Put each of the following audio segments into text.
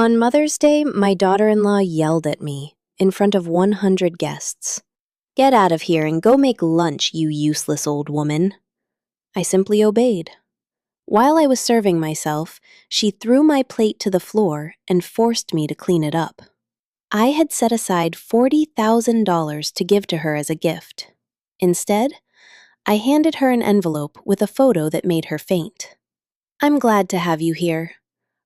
On Mother's Day, my daughter-in-law yelled at me in front of 100 guests. "Get out of here and go make lunch, you useless old woman." I simply obeyed. While I was serving myself, she threw my plate to the floor and forced me to clean it up. I had set aside $40,000 to give to her as a gift. Instead, I handed her an envelope with a photo that made her faint. "I'm glad to have you here.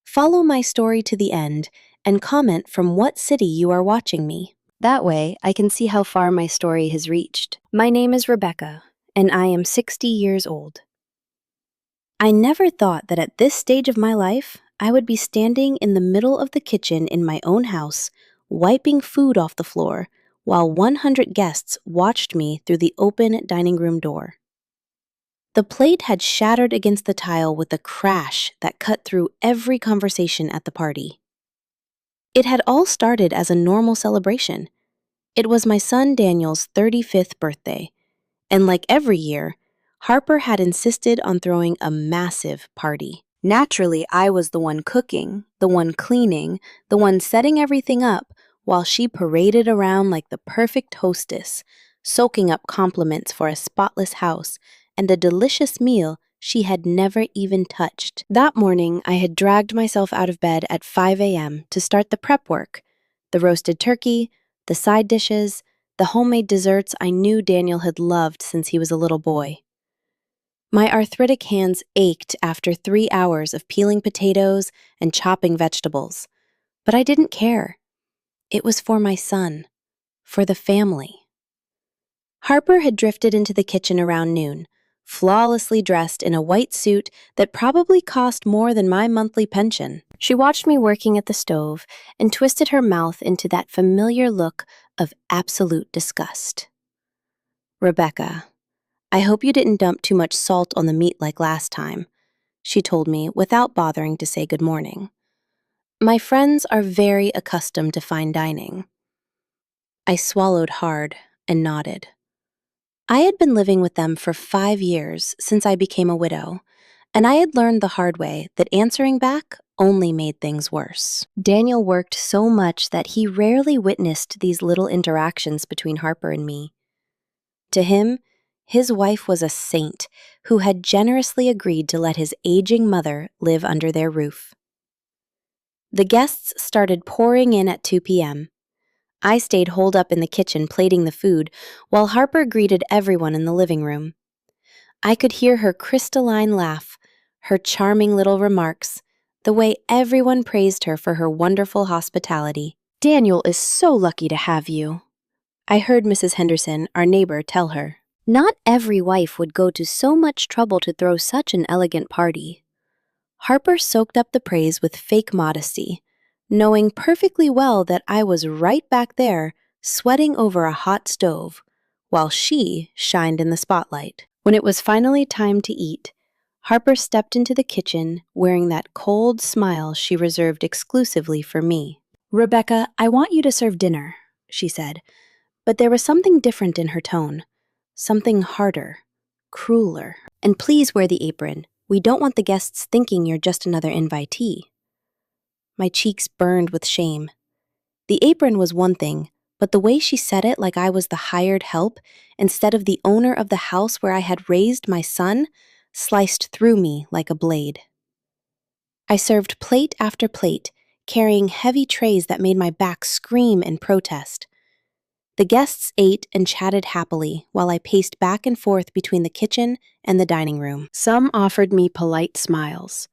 Follow my story to the end and comment from what city you are watching me. That way, I can see how far my story has reached. My name is Rebecca, and I am 60 years old. I never thought that at this stage of my life, I would be standing in the middle of the kitchen in my own house, wiping food off the floor, while 100 guests watched me through the open dining room door. The plate had shattered against the tile with a crash that cut through every conversation at the party. It had all started as a normal celebration. It was my son Daniel's 35th birthday, and like every year, Harper had insisted on throwing a massive party. Naturally, I was the one cooking, the one cleaning, the one setting everything up, while she paraded around like the perfect hostess, soaking up compliments for a spotless house and a delicious meal she had never even touched. That morning, I had dragged myself out of bed at 5 a.m. to start the prep work: the roasted turkey, the side dishes, the homemade desserts I knew Daniel had loved since he was a little boy. My arthritic hands ached after 3 hours of peeling potatoes and chopping vegetables, but I didn't care. It was for my son, for the family. Harper had drifted into the kitchen around noon, flawlessly dressed in a white suit that probably cost more than my monthly pension. She watched me working at the stove and twisted her mouth into that familiar look of absolute disgust. "Rebecca, I hope you didn't dump too much salt on the meat like last time," she told me without bothering to say good morning. "My friends are very accustomed to fine dining." I swallowed hard and nodded. I had been living with them for 5 years since I became a widow, and I had learned the hard way that answering back only made things worse. Daniel worked so much that he rarely witnessed these little interactions between Harper and me. To him, his wife was a saint who had generously agreed to let his aging mother live under their roof. The guests started pouring in at 2 p.m. I stayed holed up in the kitchen plating the food while Harper greeted everyone in the living room. I could hear her crystalline laugh, her charming little remarks, the way everyone praised her for her wonderful hospitality. "Daniel is so lucky to have you," I heard Mrs. Henderson, our neighbor, tell her. Not every wife would go to so much trouble to throw such an elegant party. Harper soaked up the praise with fake modesty, knowing perfectly well that I was right back there, sweating over a hot stove, while she shined in the spotlight. When it was finally time to eat, Harper stepped into the kitchen wearing that cold smile she reserved exclusively for me. "Rebecca, I want you to serve dinner," she said, but there was something different in her tone, something harder, crueler. "And please wear the apron. We don't want the guests thinking you're just another invitee." My cheeks burned with shame. The apron was one thing, but the way she said it like I was the hired help instead of the owner of the house where I had raised my son sliced through me like a blade. I served plate after plate, carrying heavy trays that made my back scream in protest. The guests ate and chatted happily while I paced back and forth between the kitchen and the dining room. Some offered me polite smiles.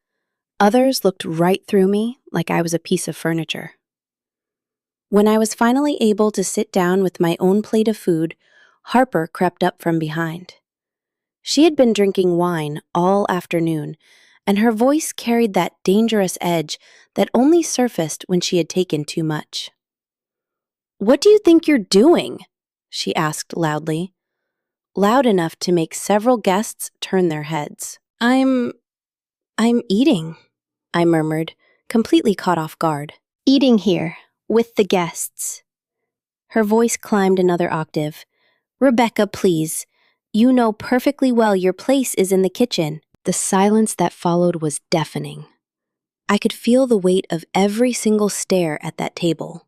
Others looked right through me like I was a piece of furniture. When I was finally able to sit down with my own plate of food, Harper crept up from behind. She had been drinking wine all afternoon, and her voice carried that dangerous edge that only surfaced when she had taken too much. "What do you think you're doing?" she asked loudly, loud enough to make several guests turn their heads. I'm eating," I murmured, completely caught off guard. "Eating here, with the guests." Her voice climbed another octave. "Rebecca, please. You know perfectly well your place is in the kitchen." The silence that followed was deafening. I could feel the weight of every single stare at that table.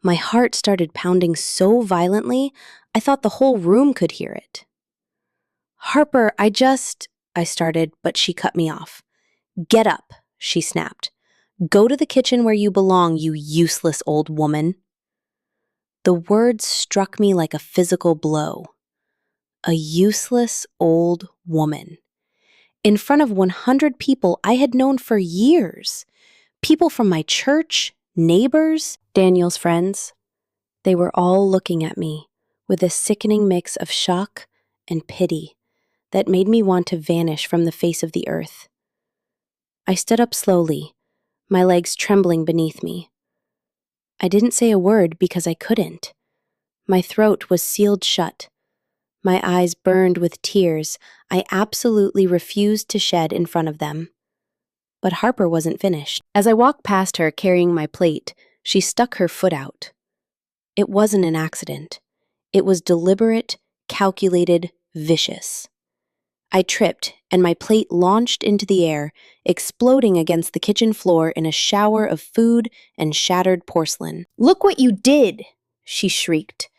My heart started pounding so violently, I thought the whole room could hear it. Harper, I started, but she cut me off. Get up, she snapped. Go to the kitchen where you belong, you useless old woman. The words struck me like a physical blow. A useless old woman. In front of 100 people I had known for years. People from my church, neighbors, Daniel's friends. They were all looking at me with a sickening mix of shock and pity that made me want to vanish from the face of the earth. I stood up slowly, my legs trembling beneath me. I didn't say a word because I couldn't. My throat was sealed shut. My eyes burned with tears I absolutely refused to shed in front of them. But Harper wasn't finished. As I walked past her carrying my plate, she stuck her foot out. It wasn't an accident. It was deliberate, calculated, vicious. I tripped, and my plate launched into the air, exploding against the kitchen floor in a shower of food and shattered porcelain. "Look what you did!" she shrieked,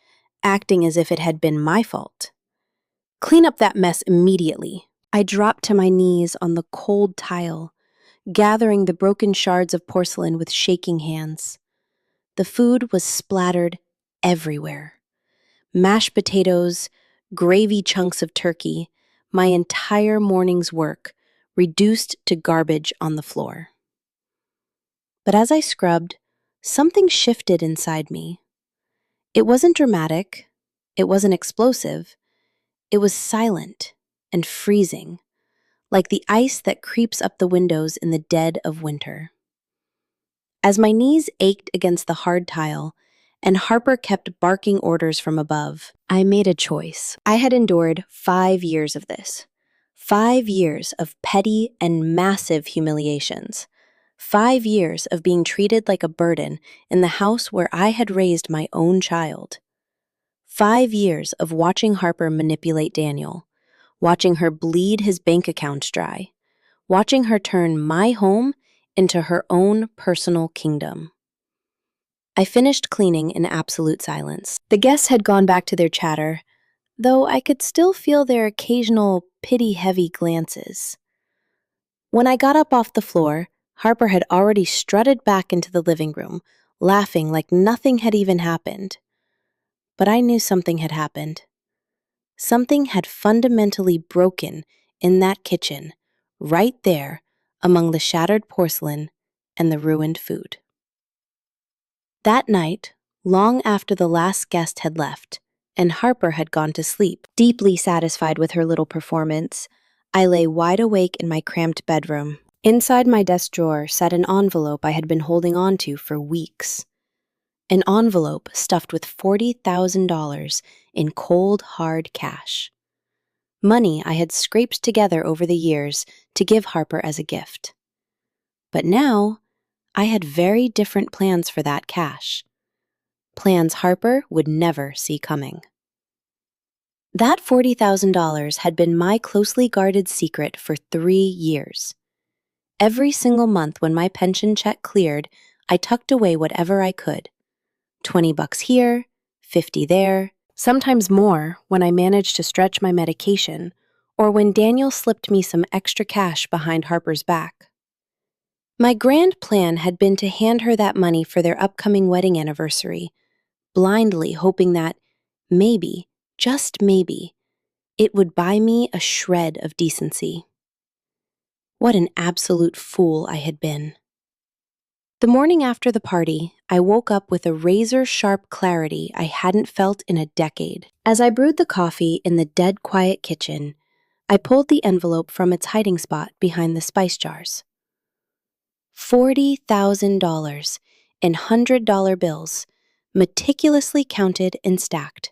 acting as if it had been my fault. "Clean up that mess immediately." I dropped to my knees on the cold tile, gathering the broken shards of porcelain with shaking hands. The food was splattered everywhere. Mashed potatoes, gravy chunks of turkey, my entire morning's work reduced to garbage on the floor. But as I scrubbed, something shifted inside me. It wasn't dramatic, it wasn't explosive, it was silent and freezing, like the ice that creeps up the windows in the dead of winter. As my knees ached against the hard tile, and Harper kept barking orders from above, I made a choice. I had endured 5 years of this. 5 years of petty and massive humiliations. 5 years of being treated like a burden in the house where I had raised my own child. 5 years of watching Harper manipulate Daniel, watching her bleed his bank accounts dry, watching her turn my home into her own personal kingdom. I finished cleaning in absolute silence. The guests had gone back to their chatter, though I could still feel their occasional pity-heavy glances. When I got up off the floor, Harper had already strutted back into the living room, laughing like nothing had even happened. But I knew something had happened. Something had fundamentally broken in that kitchen, right there, among the shattered porcelain and the ruined food. That night, long after the last guest had left, and Harper had gone to sleep, deeply satisfied with her little performance, I lay wide awake in my cramped bedroom. Inside my desk drawer sat an envelope I had been holding on to for weeks. An envelope stuffed with $40,000 in cold, hard cash. Money I had scraped together over the years to give Harper as a gift. But now, I had very different plans for that cash. Plans Harper would never see coming. That $40,000 had been my closely guarded secret for 3 years. Every single month when my pension check cleared, I tucked away whatever I could. $20 here, $50 there, sometimes more when I managed to stretch my medication, or when Daniel slipped me some extra cash behind Harper's back. My grand plan had been to hand her that money for their upcoming wedding anniversary, blindly hoping that, maybe, just maybe, it would buy me a shred of decency. What an absolute fool I had been. The morning after the party, I woke up with a razor-sharp clarity I hadn't felt in a decade. As I brewed the coffee in the dead quiet kitchen, I pulled the envelope from its hiding spot behind the spice jars. $40,000 in $100 bills, meticulously counted and stacked.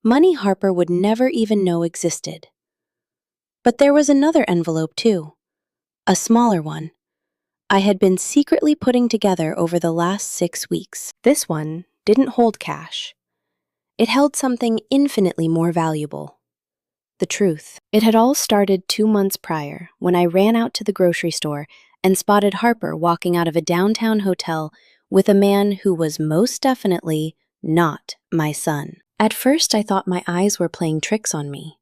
Money Harper would never even know existed. But there was another envelope too, a smaller one. I had been secretly putting together over the last 6 weeks. This one didn't hold cash. It held something infinitely more valuable. The truth. It had all started 2 months prior when I ran out to the grocery store and spotted Harper walking out of a downtown hotel with a man who was most definitely not my son. At first, I thought my eyes were playing tricks on me.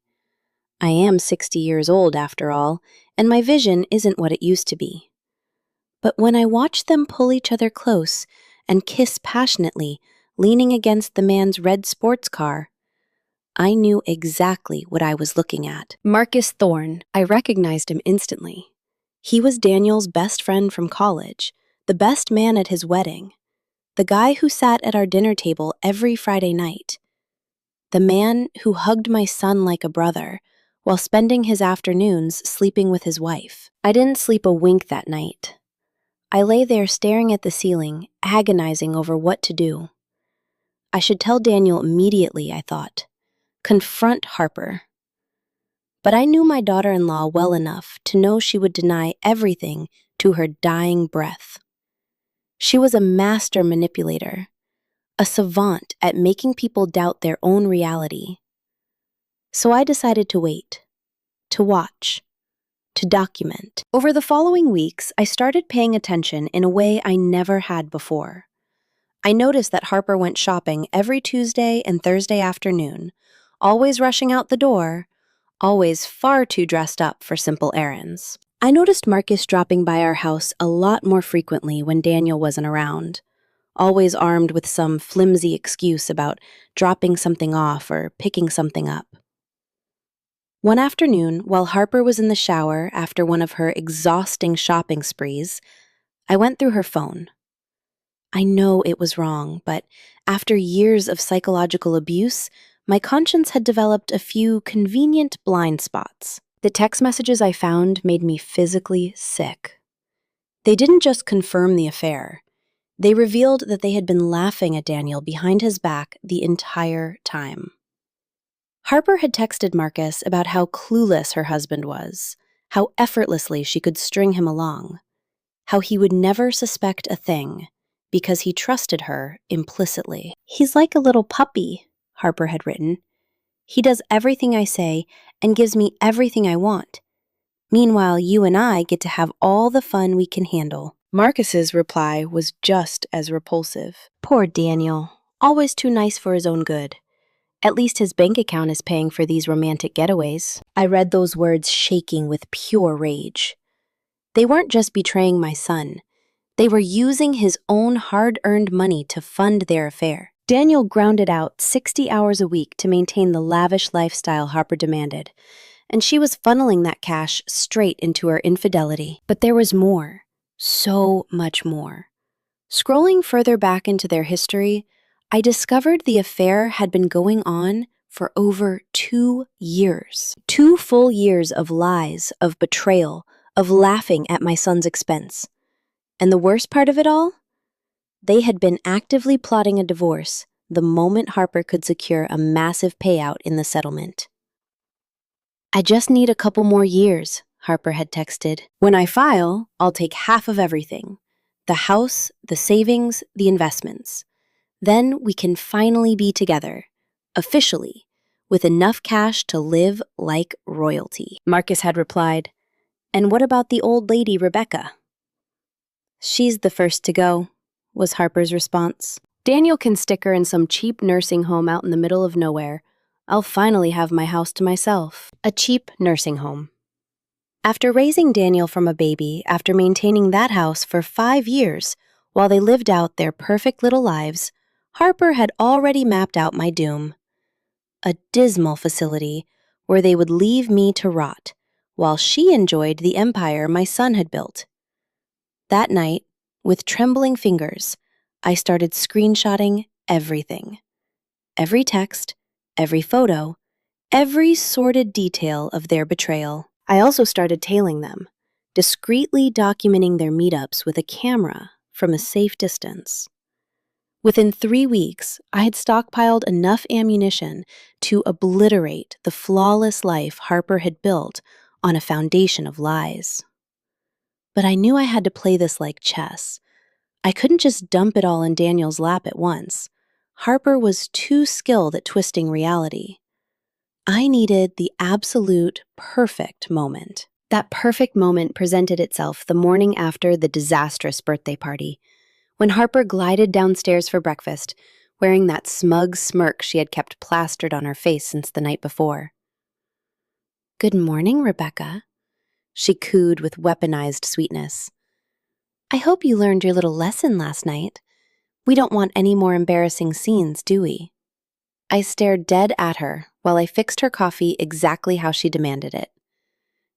I am 60 years old, after all, and my vision isn't what it used to be. But when I watched them pull each other close and kiss passionately, leaning against the man's red sports car, I knew exactly what I was looking at. Marcus Thorne, I recognized him instantly. He was Daniel's best friend from college, the best man at his wedding, the guy who sat at our dinner table every Friday night, the man who hugged my son like a brother while spending his afternoons sleeping with his wife. I didn't sleep a wink that night. I lay there staring at the ceiling, agonizing over what to do. I should tell Daniel immediately, I thought. Confront Harper. But I knew my daughter-in-law well enough to know she would deny everything to her dying breath. She was a master manipulator, a savant at making people doubt their own reality. So I decided to wait, to watch, to document. Over the following weeks, I started paying attention in a way I never had before. I noticed that Harper went shopping every Tuesday and Thursday afternoon, always rushing out the door, always far too dressed up for simple errands. I noticed Marcus dropping by our house a lot more frequently when Daniel wasn't around, always armed with some flimsy excuse about dropping something off or picking something up. One afternoon, while Harper was in the shower after one of her exhausting shopping sprees, I went through her phone. I know it was wrong, but after years of psychological abuse, my conscience had developed a few convenient blind spots. The text messages I found made me physically sick. They didn't just confirm the affair. They revealed that they had been laughing at Daniel behind his back the entire time. Harper had texted Marcus about how clueless her husband was, how effortlessly she could string him along, how he would never suspect a thing because he trusted her implicitly. "He's like a little puppy," Harper had written. "He does everything I say and gives me everything I want. Meanwhile, you and I get to have all the fun we can handle." Marcus's reply was just as repulsive. "Poor Daniel, always too nice for his own good. At least his bank account is paying for these romantic getaways." I read those words shaking with pure rage. They weren't just betraying my son. They were using his own hard-earned money to fund their affair. Daniel grounded out 60 hours a week to maintain the lavish lifestyle Harper demanded, and she was funneling that cash straight into her infidelity. But there was more, so much more. Scrolling further back into their history, I discovered the affair had been going on for over 2 years. 2 full years of lies, of betrayal, of laughing at my son's expense. And the worst part of it all? They had been actively plotting a divorce the moment Harper could secure a massive payout in the settlement. "I just need a couple more years," Harper had texted. "When I file, I'll take half of everything. The house, the savings, the investments. Then we can finally be together, officially, with enough cash to live like royalty." Marcus had replied, "And what about the old lady, Rebecca?" "She's the first to go," was Harper's response. "Daniel can stick her in some cheap nursing home out in the middle of nowhere. I'll finally have my house to myself." A cheap nursing home. After raising Daniel from a baby, after maintaining that house for 5 years, while they lived out their perfect little lives, Harper had already mapped out my doom. A dismal facility where they would leave me to rot, while she enjoyed the empire my son had built. That night, with trembling fingers, I started screenshotting everything. Every text, every photo, every sordid detail of their betrayal. I also started tailing them, discreetly documenting their meetups with a camera from a safe distance. Within 3 weeks, I had stockpiled enough ammunition to obliterate the flawless life Harper had built on a foundation of lies. But I knew I had to play this like chess. I couldn't just dump it all in Daniel's lap at once. Harper was too skilled at twisting reality. I needed the absolute perfect moment. That perfect moment presented itself the morning after the disastrous birthday party, when Harper glided downstairs for breakfast, wearing that smug smirk she had kept plastered on her face since the night before. "Good morning, Rebecca," she cooed with weaponized sweetness. "I hope you learned your little lesson last night. We don't want any more embarrassing scenes, do we?" I stared dead at her while I fixed her coffee exactly how she demanded it.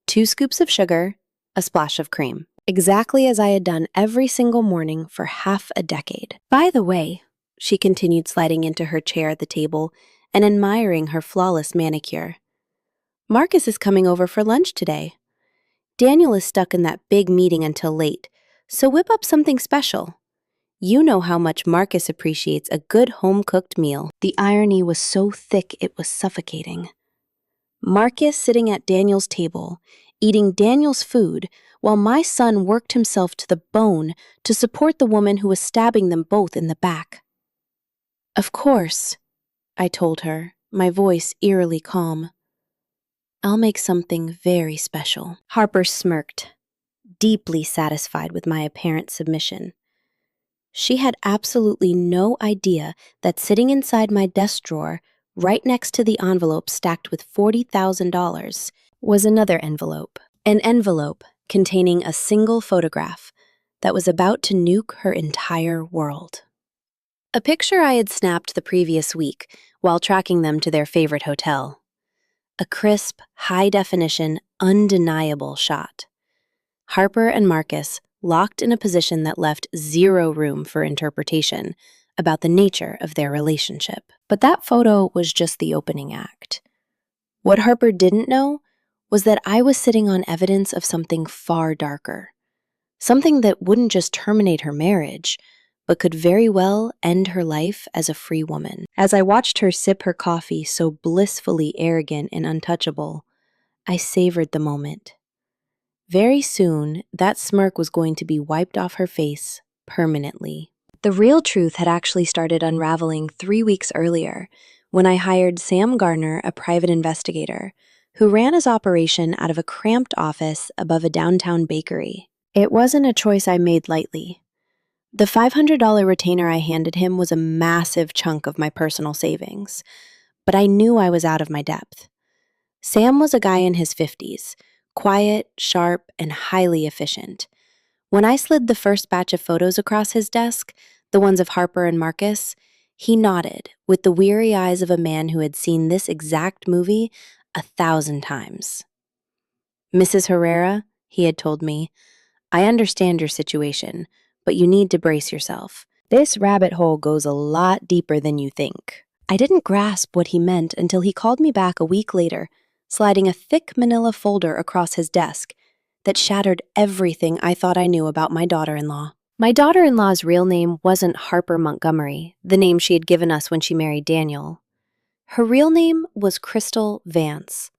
2 scoops of sugar, a splash of cream, exactly as I had done every single morning for half a decade. "By the way," she continued, sliding into her chair at the table and admiring her flawless manicure, "Marcus is coming over for lunch today. Daniel is stuck in that big meeting until late, so whip up something special. You know how much Marcus appreciates a good home-cooked meal." The irony was so thick it was suffocating. Marcus sitting at Daniel's table, eating Daniel's food, while my son worked himself to the bone to support the woman who was stabbing them both in the back. "Of course," I told her, my voice eerily calm. "I'll make something very special." Harper smirked, deeply satisfied with my apparent submission. She had absolutely no idea that sitting inside my desk drawer, right next to the envelope stacked with $40,000, was another envelope. An envelope containing a single photograph that was about to nuke her entire world. A picture I had snapped the previous week while tracking them to their favorite hotel. A crisp, high-definition, undeniable shot. Harper and Marcus locked in a position that left zero room for interpretation about the nature of their relationship. But that photo was just the opening act. What Harper didn't know was that I was sitting on evidence of something far darker. Something that wouldn't just terminate her marriage, but could very well end her life as a free woman. As I watched her sip her coffee so blissfully arrogant and untouchable, I savored the moment. Very soon, that smirk was going to be wiped off her face permanently. The real truth had actually started unraveling 3 weeks earlier, when I hired Sam Gardner, a private investigator, who ran his operation out of a cramped office above a downtown bakery. It wasn't a choice I made lightly. The $500 retainer I handed him was a massive chunk of my personal savings, but I knew I was out of my depth. Sam was a guy in his 50s, quiet, sharp, and highly efficient. When I slid the first batch of photos across his desk, the ones of Harper and Marcus, he nodded with the weary eyes of a man who had seen this exact movie 1,000 times. "Mrs. Herrera," he had told me, "I understand your situation, but you need to brace yourself. This rabbit hole goes a lot deeper than you think." I didn't grasp what he meant until he called me back a week later, sliding a thick manila folder across his desk that shattered everything I thought I knew about my daughter-in-law. My daughter-in-law's real name wasn't Harper Montgomery, the name she had given us when she married Daniel. Her real name was Crystal Vance,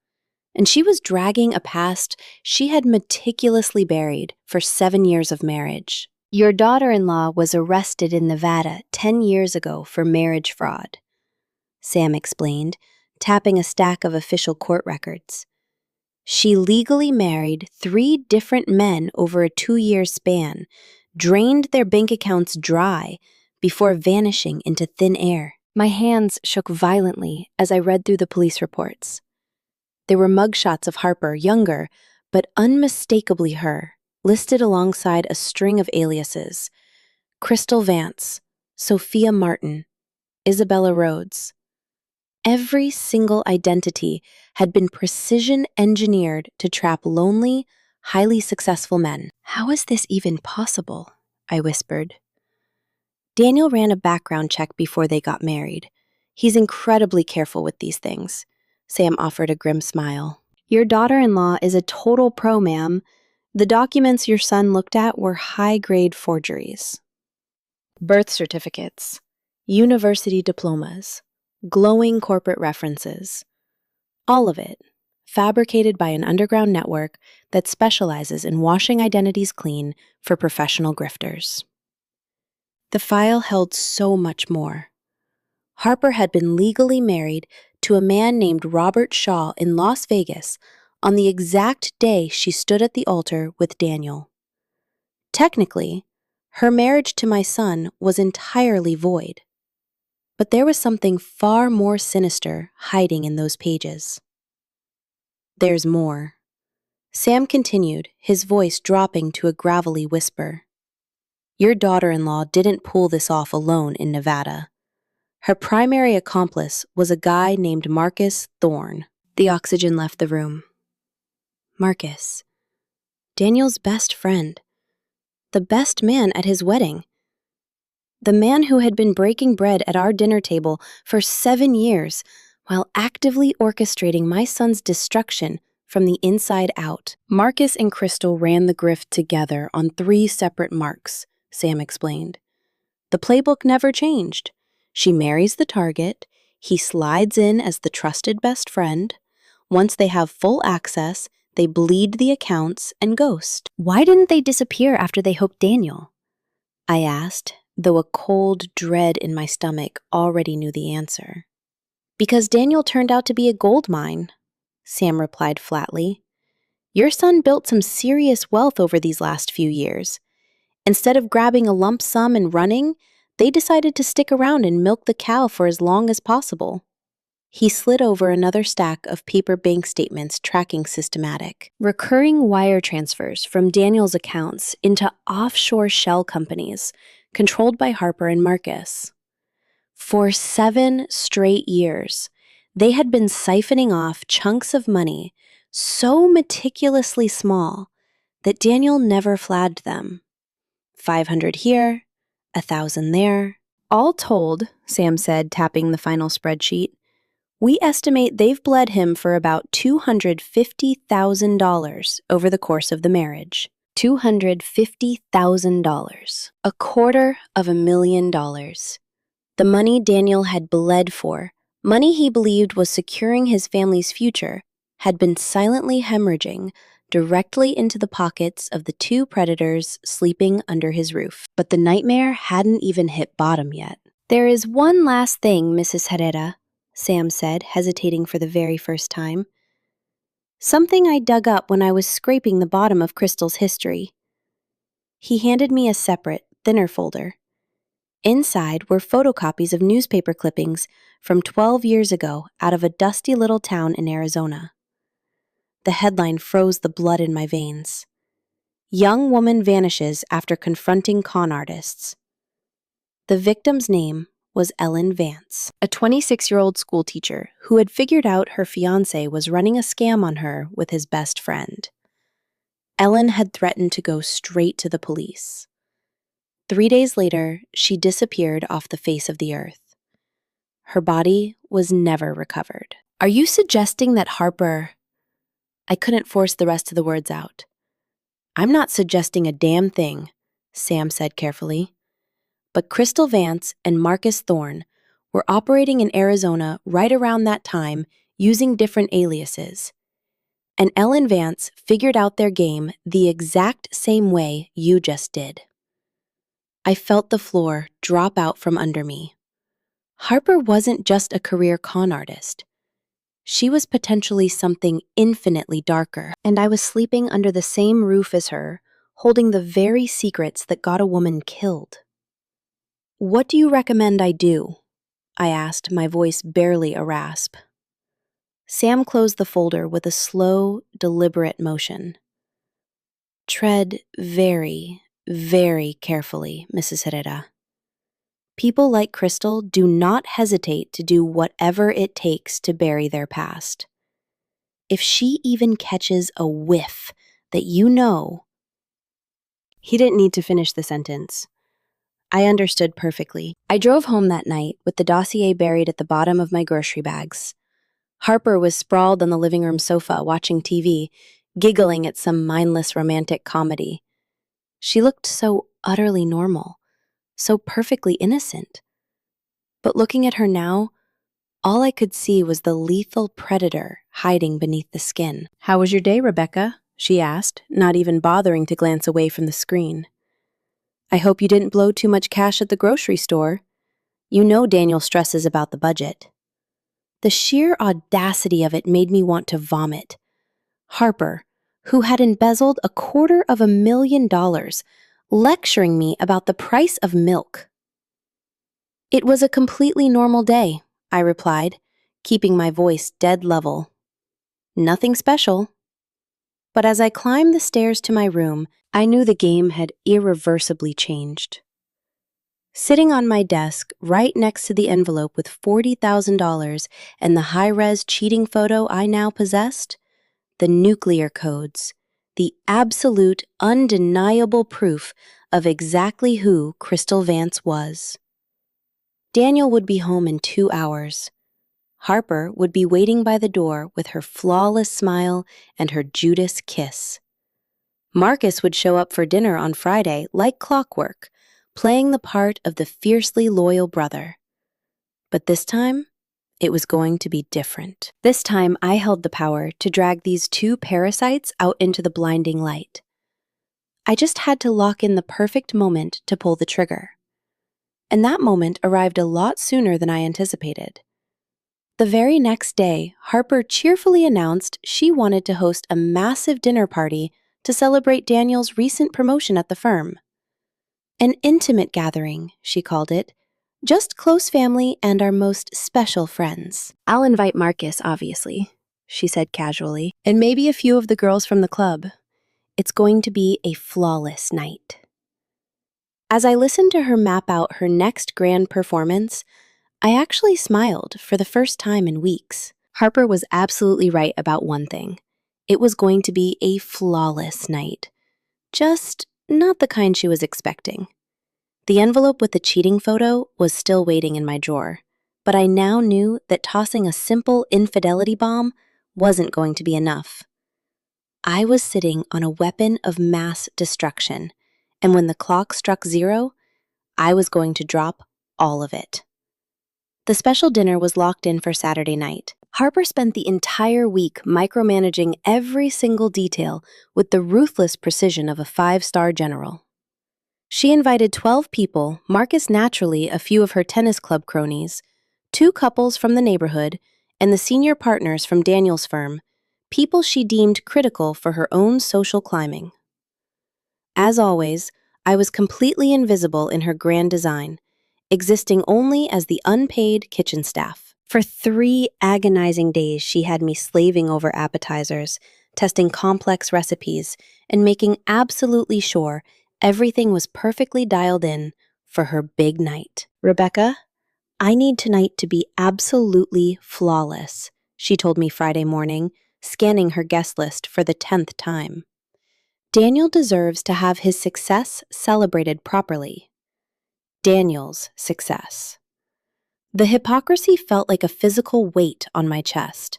and she was dragging a past she had meticulously buried for 7 years of marriage. "Your daughter-in-law was arrested in Nevada 10 years ago for marriage fraud," Sam explained, tapping a stack of official court records. "She legally married 3 different men over a 2-year span, drained their bank accounts dry before vanishing into thin air." My hands shook violently as I read through the police reports. There were mugshots of Harper, younger, but unmistakably her, listed alongside a string of aliases: Crystal Vance, Sophia Martin, Isabella Rhodes. Every single identity had been precision engineered to trap lonely, highly successful men. "How is this even possible?" I whispered. "Daniel ran a background check before they got married. He's incredibly careful with these things," Sam offered a grim smile. "Your daughter-in-law is a total pro, ma'am. The documents your son looked at were high-grade forgeries. Birth certificates, university diplomas, glowing corporate references. All of it, fabricated by an underground network that specializes in washing identities clean for professional grifters." The file held so much more. Harper had been legally married to a man named Robert Shaw in Las Vegas on the exact day she stood at the altar with Daniel. Technically, her marriage to my son was entirely void. But there was something far more sinister hiding in those pages. There's more. Sam continued, his voice dropping to a gravelly whisper. Your daughter-in-law didn't pull this off alone in Nevada. Her primary accomplice was a guy named Marcus Thorne. The oxygen left the room. Marcus. Daniel's best friend. The best man at his wedding. The man who had been breaking bread at our dinner table for 7 years while actively orchestrating my son's destruction from the inside out. Marcus and Crystal ran the grift together on 3 separate marks, Sam explained. The playbook never changed. She marries the target, he slides in as the trusted best friend. Once they have full access, they bleed the accounts and ghost. Why didn't they disappear after they hooked Daniel? I asked, though a cold dread in my stomach already knew the answer. Because Daniel turned out to be a gold mine, Sam replied flatly. Your son built some serious wealth over these last few years. Instead of grabbing a lump sum and running, they decided to stick around and milk the cow for as long as possible. He slid over another stack of paper bank statements tracking systematic, recurring wire transfers from Daniel's accounts into offshore shell companies controlled by Harper and Marcus. For 7 straight years, they had been siphoning off chunks of money so meticulously small that Daniel never flagged them. 500 here, 1,000 there. All told, Sam said, tapping the final spreadsheet, we estimate they've bled him for about $250,000 over the course of the marriage. $250,000. $250,000. The money Daniel had bled for, money he believed was securing his family's future, had been silently hemorrhaging directly into the pockets of the 2 predators sleeping under his roof. But the nightmare hadn't even hit bottom yet. There is one last thing, Mrs. Herrera, Sam said, hesitating for the very first time. Something I dug up when I was scraping the bottom of Crystal's history. He handed me a separate, thinner folder. Inside were photocopies of newspaper clippings from 12 years ago out of a dusty little town in Arizona. The headline froze the blood in my veins. Young woman vanishes after confronting con artists. The victim's name was Ellen Vance, a 26-year-old schoolteacher who had figured out her fiancé was running a scam on her with his best friend. Ellen had threatened to go straight to the police. 3 days later, she disappeared off the face of the earth. Her body was never recovered. Are you suggesting that Harper... I couldn't force the rest of the words out. I'm not suggesting a damn thing, Sam said carefully. But Crystal Vance and Marcus Thorne were operating in Arizona right around that time using different aliases. And Ellen Vance figured out their game the exact same way you just did. I felt the floor drop out from under me. Harper wasn't just a career con artist. She was potentially something infinitely darker, and I was sleeping under the same roof as her, holding the very secrets that got a woman killed. What do you recommend I do? I asked, my voice barely a rasp. Sam closed the folder with a slow, deliberate motion. Tread very, very carefully, Mrs. Herrera. People like Crystal do not hesitate to do whatever it takes to bury their past. If she even catches a whiff that you know... He didn't need to finish the sentence. I understood perfectly. I drove home that night with the dossier buried at the bottom of my grocery bags. Harper was sprawled on the living room sofa watching TV, giggling at some mindless romantic comedy. She looked so utterly normal, so perfectly innocent. But looking at her now, all I could see was the lethal predator hiding beneath the skin. How was your day, Rebecca? She asked, not even bothering to glance away from the screen. I hope you didn't blow too much cash at the grocery store. You know Daniel stresses about the budget. The sheer audacity of it made me want to vomit. Harper, who had embezzled $250,000, lecturing me about the price of milk. It was a completely normal day, I replied, keeping my voice dead level. Nothing special. But as I climbed the stairs to my room, I knew the game had irreversibly changed. Sitting on my desk, right next to the envelope with $40,000 and the high-res cheating photo I now possessed, the nuclear codes, the absolute, undeniable proof of exactly who Crystal Vance was. Daniel would be home in 2 hours. Harper would be waiting by the door with her flawless smile and her Judas kiss. Marcus would show up for dinner on Friday like clockwork, playing the part of the fiercely loyal brother. But this time, it was going to be different. This time, I held the power to drag these two parasites out into the blinding light. I just had to lock in the perfect moment to pull the trigger. And that moment arrived a lot sooner than I anticipated. The very next day, Harper cheerfully announced she wanted to host a massive dinner party to celebrate Daniel's recent promotion at the firm. An intimate gathering, she called it. Just close family and our most special friends. I'll invite Marcus, obviously, she said casually, and maybe a few of the girls from the club. It's going to be a flawless night. As I listened to her map out her next grand performance, I actually smiled for the first time in weeks. Harper was absolutely right about one thing. It was going to be a flawless night. Just not the kind she was expecting. The envelope with the cheating photo was still waiting in my drawer, but I now knew that tossing a simple infidelity bomb wasn't going to be enough. I was sitting on a weapon of mass destruction, and when the clock struck 0, I was going to drop all of it. The special dinner was locked in for Saturday night. Harper spent the entire week micromanaging every single detail with the ruthless precision of a 5-star general. She invited 12 people, Marcus naturally a few of her tennis club cronies, 2 couples from the neighborhood, and the senior partners from Daniel's firm, people she deemed critical for her own social climbing. As always, I was completely invisible in her grand design, existing only as the unpaid kitchen staff. For 3 agonizing days, she had me slaving over appetizers, testing complex recipes, and making absolutely sure everything was perfectly dialed in for her big night. Rebecca, I need tonight to be absolutely flawless, she told me Friday morning, scanning her guest list for the 10th time. Daniel deserves to have his success celebrated properly. Daniel's success. The hypocrisy felt like a physical weight on my chest.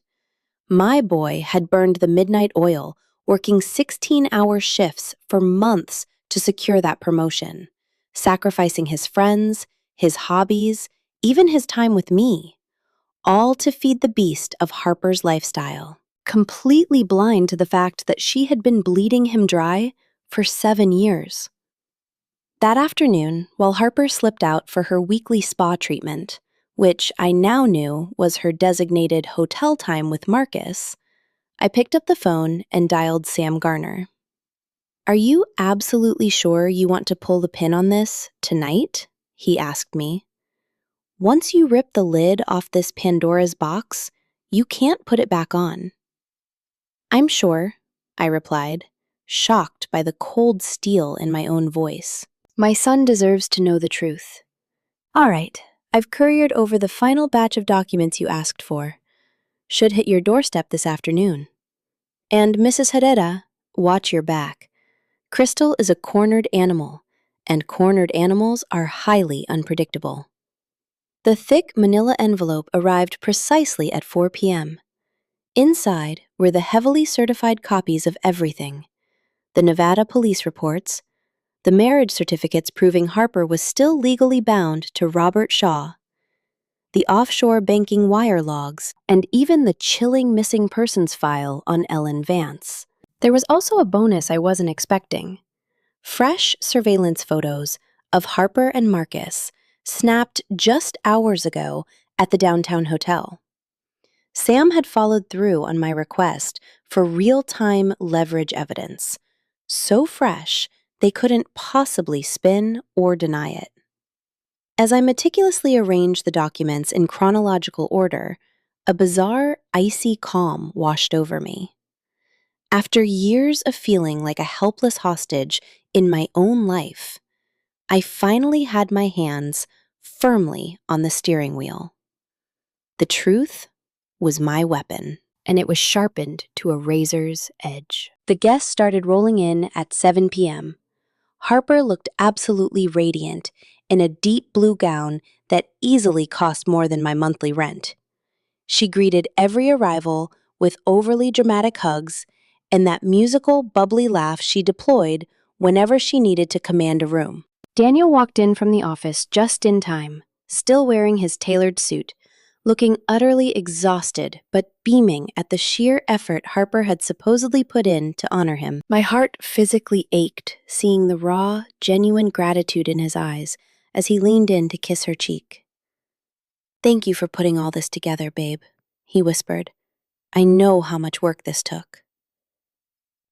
My boy had burned the midnight oil, working 16-hour shifts for months to secure that promotion, sacrificing his friends, his hobbies, even his time with me, all to feed the beast of Harper's lifestyle, completely blind to the fact that she had been bleeding him dry for 7 years. That afternoon, while Harper slipped out for her weekly spa treatment, which I now knew was her designated hotel time with Marcus, I picked up the phone and dialed Sam Garner. "Are you absolutely sure you want to pull the pin on this tonight?" he asked me. "Once you rip the lid off this Pandora's box, you can't put it back on." "I'm sure," I replied, shocked by the cold steel in my own voice. "My son deserves to know the truth." "All right, I've couriered over the final batch of documents you asked for. Should hit your doorstep this afternoon. And Mrs. Herrera, watch your back. Crystal is a cornered animal, and cornered animals are highly unpredictable." The thick manila envelope arrived precisely at 4 p.m. Inside were the heavily certified copies of everything: the Nevada police reports, the marriage certificates proving Harper was still legally bound to Robert Shaw, the offshore banking wire logs, and even the chilling missing persons file on Ellen Vance. There was also a bonus I wasn't expecting: fresh surveillance photos of Harper and Marcus, snapped just hours ago at the downtown hotel. Sam had followed through on my request for real-time leverage evidence, so fresh they couldn't possibly spin or deny it. As I meticulously arranged the documents in chronological order, a bizarre, icy calm washed over me. After years of feeling like a helpless hostage in my own life, I finally had my hands firmly on the steering wheel. The truth was my weapon, and it was sharpened to a razor's edge. The guests started rolling in at 7 p.m. Harper looked absolutely radiant in a deep blue gown that easily cost more than my monthly rent. She greeted every arrival with overly dramatic hugs and that musical, bubbly laugh she deployed whenever she needed to command a room. Daniel walked in from the office just in time, still wearing his tailored suit, looking utterly exhausted but beaming at the sheer effort Harper had supposedly put in to honor him. My heart physically ached, seeing the raw, genuine gratitude in his eyes as he leaned in to kiss her cheek. "Thank you for putting all this together, babe," he whispered. "I know how much work this took."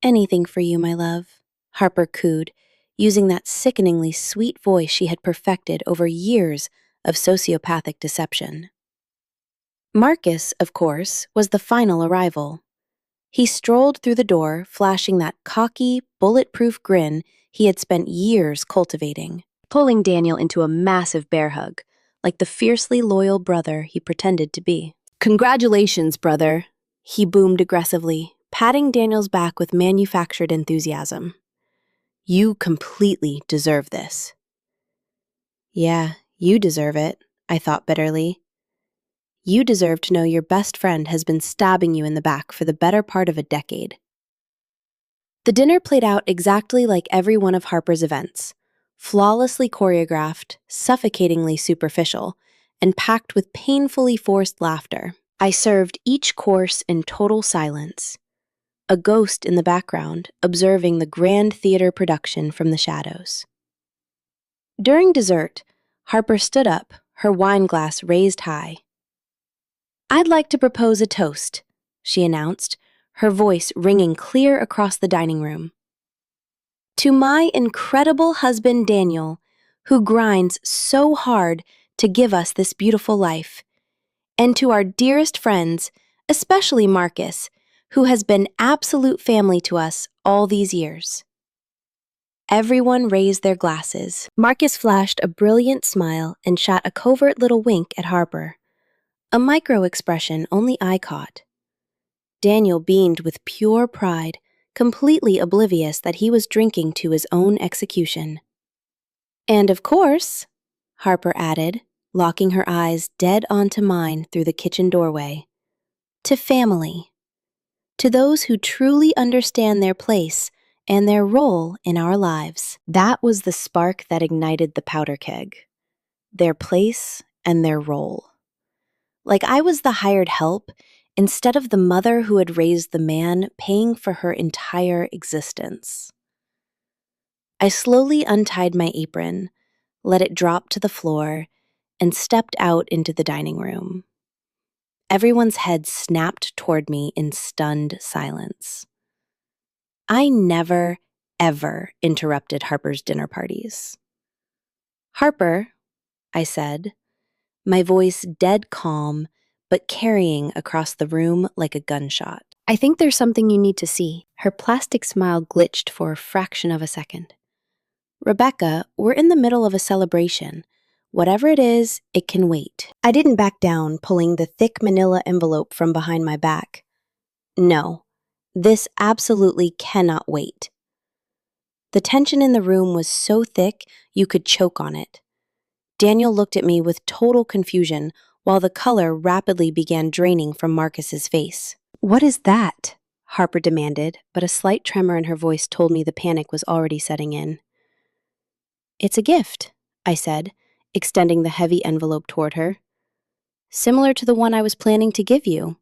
"Anything for you, my love," Harper cooed, using that sickeningly sweet voice she had perfected over years of sociopathic deception. Marcus, of course, was the final arrival. He strolled through the door, flashing that cocky, bulletproof grin he had spent years cultivating, pulling Daniel into a massive bear hug, like the fiercely loyal brother he pretended to be. "Congratulations, brother," he boomed aggressively, patting Daniel's back with manufactured enthusiasm. "You completely deserve this." "Yeah, you deserve it," I thought bitterly. "You deserve to know your best friend has been stabbing you in the back for the better part of a decade." The dinner played out exactly like every one of Harper's events, flawlessly choreographed, suffocatingly superficial, and packed with painfully forced laughter. I served each course in total silence, a ghost in the background observing the grand theater production from the shadows. During dessert, Harper stood up, her wine glass raised high. "I'd like to propose a toast," she announced, her voice ringing clear across the dining room. "To my incredible husband Daniel, who grinds so hard to give us this beautiful life, and to our dearest friends, especially Marcus, who has been absolute family to us all these years." Everyone raised their glasses. Marcus flashed a brilliant smile and shot a covert little wink at Harper, a micro-expression only I caught. Daniel beamed with pure pride, completely oblivious that he was drinking to his own execution. "And of course," Harper added, locking her eyes dead onto mine through the kitchen doorway, "to family. To those who truly understand their place and their role in our lives." That was the spark that ignited the powder keg. Their place and their role. Like I was the hired help instead of the mother who had raised the man paying for her entire existence. I slowly untied my apron, let it drop to the floor, and stepped out into the dining room. Everyone's head snapped toward me in stunned silence. I never, ever interrupted Harper's dinner parties. "Harper," I said, my voice dead calm, but carrying across the room like a gunshot. "I think there's something you need to see." Her plastic smile glitched for a fraction of a second. "Rebecca, we're in the middle of a celebration. Whatever it is, it can wait." I didn't back down, pulling the thick manila envelope from behind my back. "No, this absolutely cannot wait." The tension in the room was so thick you could choke on it. Daniel looked at me with total confusion while the color rapidly began draining from Marcus's face. "What is that?" Harper demanded, but a slight tremor in her voice told me the panic was already setting in. "It's a gift," I said, extending the heavy envelope toward her. "Similar to the one I was planning to give you.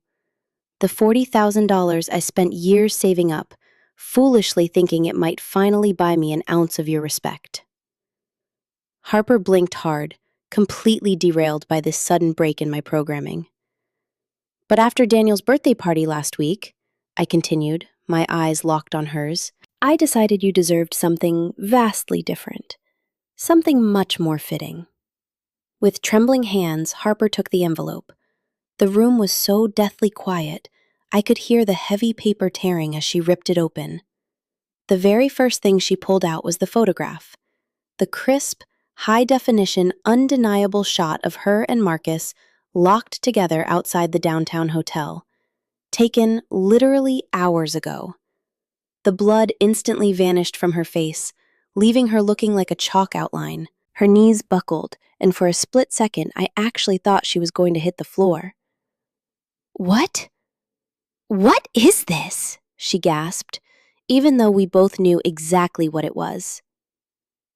The $40,000 I spent years saving up, foolishly thinking it might finally buy me an ounce of your respect." Harper blinked hard, completely derailed by this sudden break in my programming. But after Daniel's birthday party last week, I continued, my eyes locked on hers, I decided you deserved something vastly different. Something much more fitting. With trembling hands, Harper took the envelope. The room was so deathly quiet, I could hear the heavy paper tearing as she ripped it open. The very first thing she pulled out was the photograph. The crisp, high-definition, undeniable shot of her and Marcus locked together outside the downtown hotel, taken literally hours ago. The blood instantly vanished from her face, leaving her looking like a chalk outline. Her knees buckled, and for a split second, I actually thought she was going to hit the floor. "What? What is this?" she gasped, even though we both knew exactly what it was.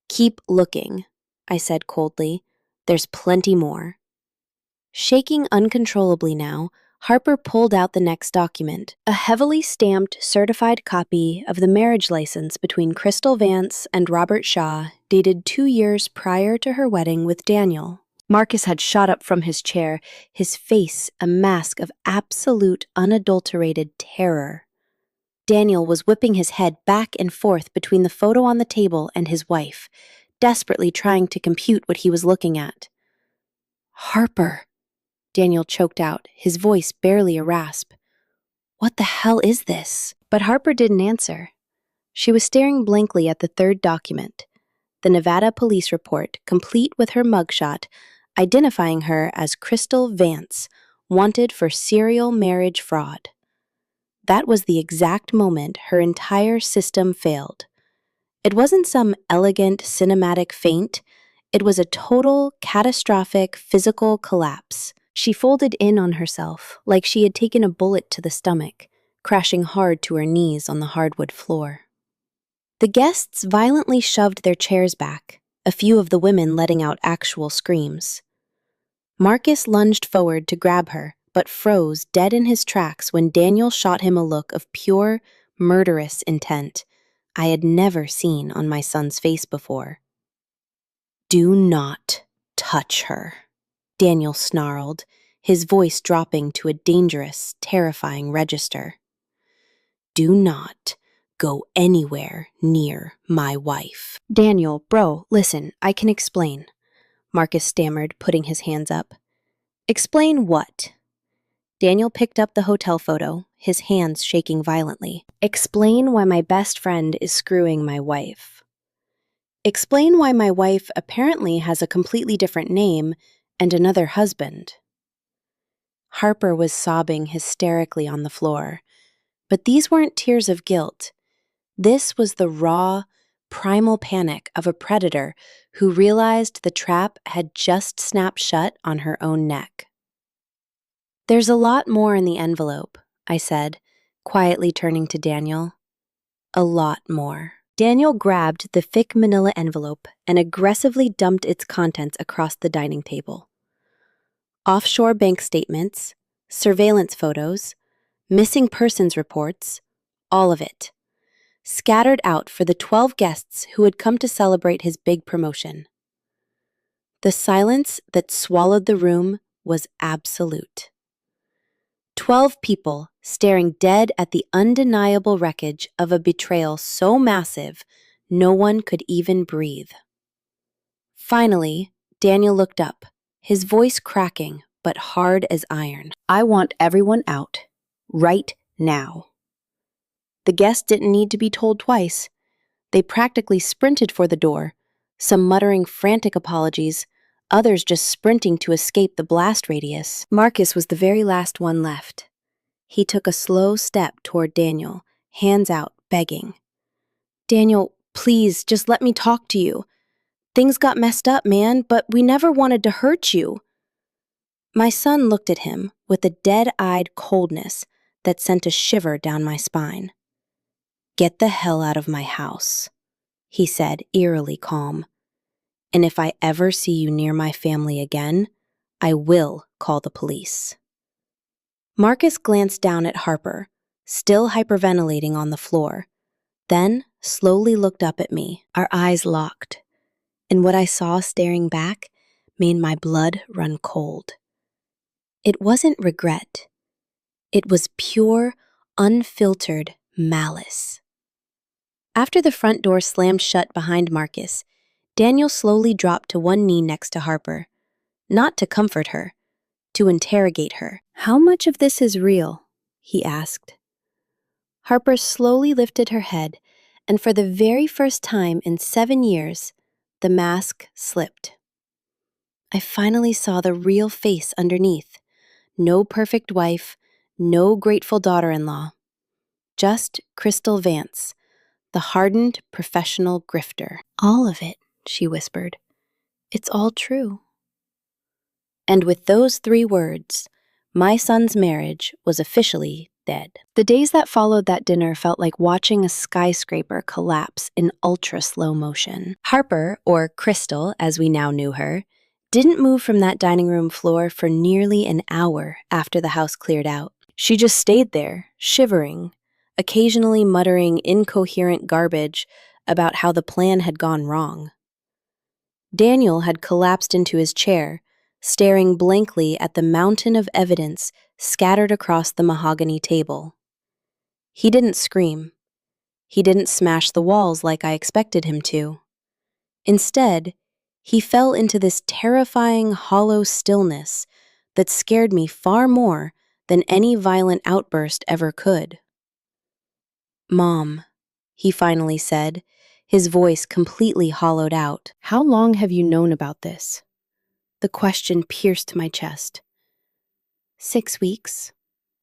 "Keep looking," I said coldly. "There's plenty more." Shaking uncontrollably now, Harper pulled out the next document, a heavily stamped, certified copy of the marriage license between Crystal Vance and Robert Shaw, dated 2 years prior to her wedding with Daniel. Marcus had shot up from his chair, his face a mask of absolute, unadulterated terror. Daniel was whipping his head back and forth between the photo on the table and his wife, desperately trying to compute what he was looking at. "Harper," Daniel choked out, his voice barely a rasp. "What the hell is this?" But Harper didn't answer. She was staring blankly at the third document, the Nevada police report, complete with her mugshot, identifying her as Crystal Vance, wanted for serial marriage fraud. That was the exact moment her entire system failed. It wasn't some elegant cinematic feint. It was a total, catastrophic physical collapse. She folded in on herself like she had taken a bullet to the stomach, crashing hard to her knees on the hardwood floor. The guests violently shoved their chairs back, a few of the women letting out actual screams. Marcus lunged forward to grab her, but froze dead in his tracks when Daniel shot him a look of pure, murderous intent I had never seen on my son's face before. "Do not touch her," Daniel snarled, his voice dropping to a dangerous, terrifying register. "Do not go anywhere near my wife." "Daniel, bro, listen, I can explain," Marcus stammered, putting his hands up. "Explain what?" Daniel picked up the hotel photo, his hands shaking violently. "Explain why my best friend is screwing my wife. Explain why my wife apparently has a completely different name and another husband." Harper was sobbing hysterically on the floor, but these weren't tears of guilt. This was the raw, primal panic of a predator who realized the trap had just snapped shut on her own neck. "There's a lot more in the envelope," I said, quietly turning to Daniel. "A lot more." Daniel grabbed the thick manila envelope and aggressively dumped its contents across the dining table. Offshore bank statements, surveillance photos, missing persons reports, all of it, scattered out for the 12 guests who had come to celebrate his big promotion. The silence that swallowed the room was absolute. 12 people staring dead at the undeniable wreckage of a betrayal so massive no one could even breathe. Finally, Daniel looked up, his voice cracking but hard as iron. "I want everyone out, right now." The guests didn't need to be told twice. They practically sprinted for the door, some muttering frantic apologies, others just sprinting to escape the blast radius. Marcus was the very last one left. He took a slow step toward Daniel, hands out, begging. "Daniel, please, just let me talk to you. Things got messed up, man, but we never wanted to hurt you." My son looked at him with a dead-eyed coldness that sent a shiver down my spine. "Get the hell out of my house," he said, eerily calm. "And if I ever see you near my family again, I will call the police." Marcus glanced down at Harper, still hyperventilating on the floor, then slowly looked up at me, our eyes locked, and what I saw staring back made my blood run cold. It wasn't regret. It was pure, unfiltered malice. After the front door slammed shut behind Marcus, Daniel slowly dropped to one knee next to Harper, not to comfort her, to interrogate her. "How much of this is real?" he asked. Harper slowly lifted her head, and for the very first time in 7 years, the mask slipped. I finally saw the real face underneath. No perfect wife, no grateful daughter-in-law. Just Crystal Vance, the hardened professional grifter. "All of it," she whispered. "It's all true." And with those 3 words, my son's marriage was officially dead. The days that followed that dinner felt like watching a skyscraper collapse in ultra-slow motion. Harper, or Crystal as we now knew her, didn't move from that dining room floor for nearly an hour after the house cleared out. She just stayed there, shivering, occasionally muttering incoherent garbage about how the plan had gone wrong. Daniel had collapsed into his chair, staring blankly at the mountain of evidence scattered across the mahogany table. He didn't scream. He didn't smash the walls like I expected him to. Instead, he fell into this terrifying, hollow stillness that scared me far more than any violent outburst ever could. "Mom," he finally said, his voice completely hollowed out. "How long have you known about this?" The question pierced my chest. 6 weeks,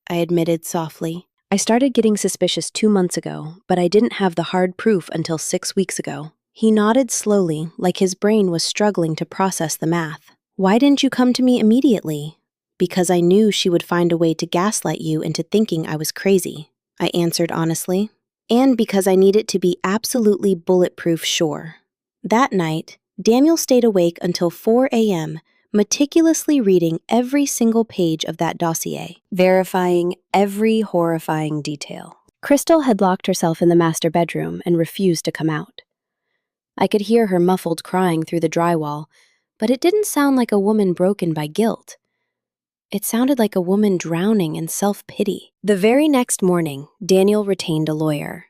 I admitted softly. "I started getting suspicious 2 months ago, but I didn't have the hard proof until 6 weeks ago." He nodded slowly, like his brain was struggling to process the math. "Why didn't you come to me immediately?" "Because I knew she would find a way to gaslight you into thinking I was crazy," I answered honestly. "And because I needed to be absolutely bulletproof sure." That night, Daniel stayed awake until 4 a.m., meticulously reading every single page of that dossier, verifying every horrifying detail. Crystal had locked herself in the master bedroom and refused to come out. I could hear her muffled crying through the drywall, but it didn't sound like a woman broken by guilt. It sounded like a woman drowning in self-pity. The very next morning, Daniel retained a lawyer.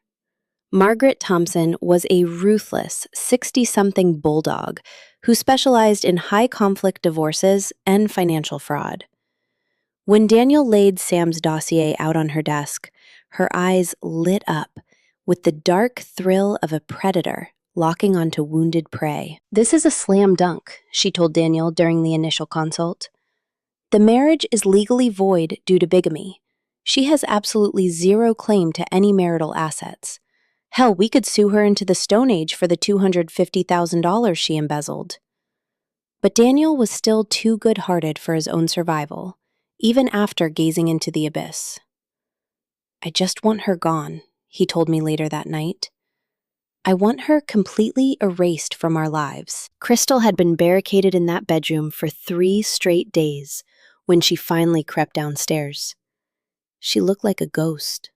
Margaret Thompson was a ruthless 60-something bulldog who specialized in high-conflict divorces and financial fraud. When Daniel laid Sam's dossier out on her desk, her eyes lit up with the dark thrill of a predator locking onto wounded prey. "This is a slam dunk," she told Daniel during the initial consult. "The marriage is legally void due to bigamy. She has absolutely zero claim to any marital assets. Hell, we could sue her into the Stone Age for the $250,000 she embezzled." But Daniel was still too good-hearted for his own survival, even after gazing into the abyss. "I just want her gone," he told me later that night. "I want her completely erased from our lives." Crystal had been barricaded in that bedroom for 3 straight days when she finally crept downstairs. She looked like a ghost.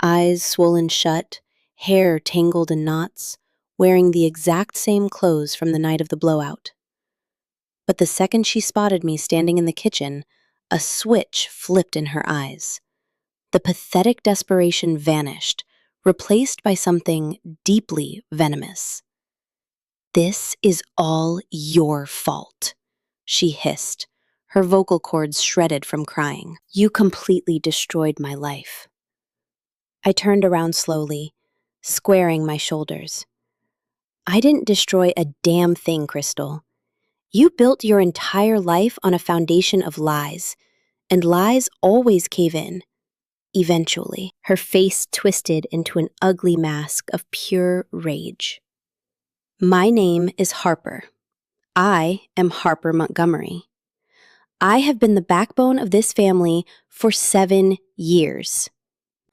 Eyes swollen shut, hair tangled in knots, wearing the exact same clothes from the night of the blowout. But the second she spotted me standing in the kitchen, a switch flipped in her eyes. The pathetic desperation vanished, replaced by something deeply venomous. "This is all your fault," she hissed, her vocal cords shredded from crying. "You completely destroyed my life." I turned around slowly, squaring my shoulders. "I didn't destroy a damn thing, Crystal. You built your entire life on a foundation of lies, and lies always cave in. Eventually." Her face twisted into an ugly mask of pure rage. "My name is Harper. I am Harper Montgomery. I have been the backbone of this family for 7 years."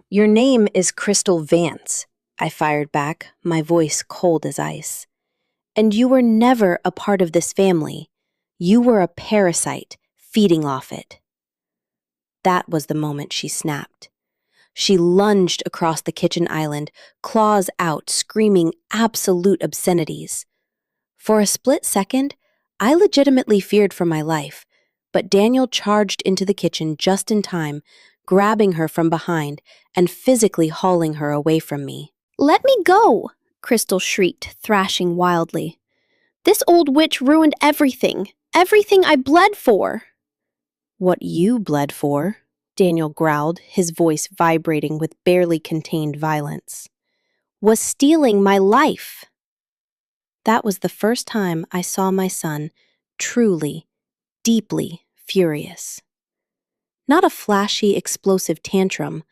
"Your name is Crystal Vance," I fired back, my voice cold as ice. "And you were never a part of this family. You were a parasite, feeding off it." That was the moment she snapped. She lunged across the kitchen island, claws out, screaming absolute obscenities. For a split second, I legitimately feared for my life, but Daniel charged into the kitchen just in time, grabbing her from behind and physically hauling her away from me. "Let me go!" Crystal shrieked, thrashing wildly. "This old witch ruined everything. Everything I bled for." "What you bled for," Daniel growled, his voice vibrating with barely contained violence, "was stealing my life." That was the first time I saw my son truly, deeply furious. Not a flashy, explosive tantrum,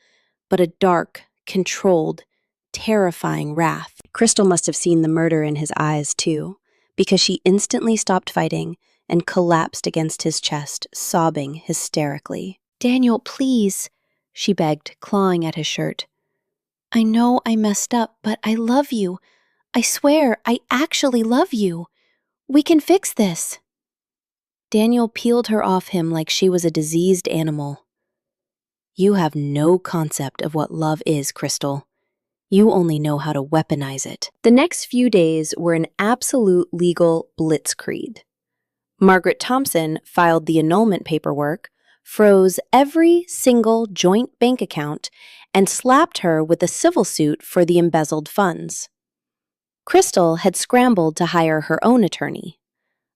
but a dark, controlled, terrifying wrath. Crystal must have seen the murder in his eyes, too, because she instantly stopped fighting and collapsed against his chest, sobbing hysterically. "Daniel, please," she begged, clawing at his shirt. "I know I messed up, but I love you. I swear, I actually love you. We can fix this." Daniel peeled her off him like she was a diseased animal. "You have no concept of what love is, Crystal. You only know how to weaponize it." The next few days were an absolute legal blitzkrieg. Margaret Thompson filed the annulment paperwork, froze every single joint bank account, and slapped her with a civil suit for the embezzled funds. Crystal had scrambled to hire her own attorney,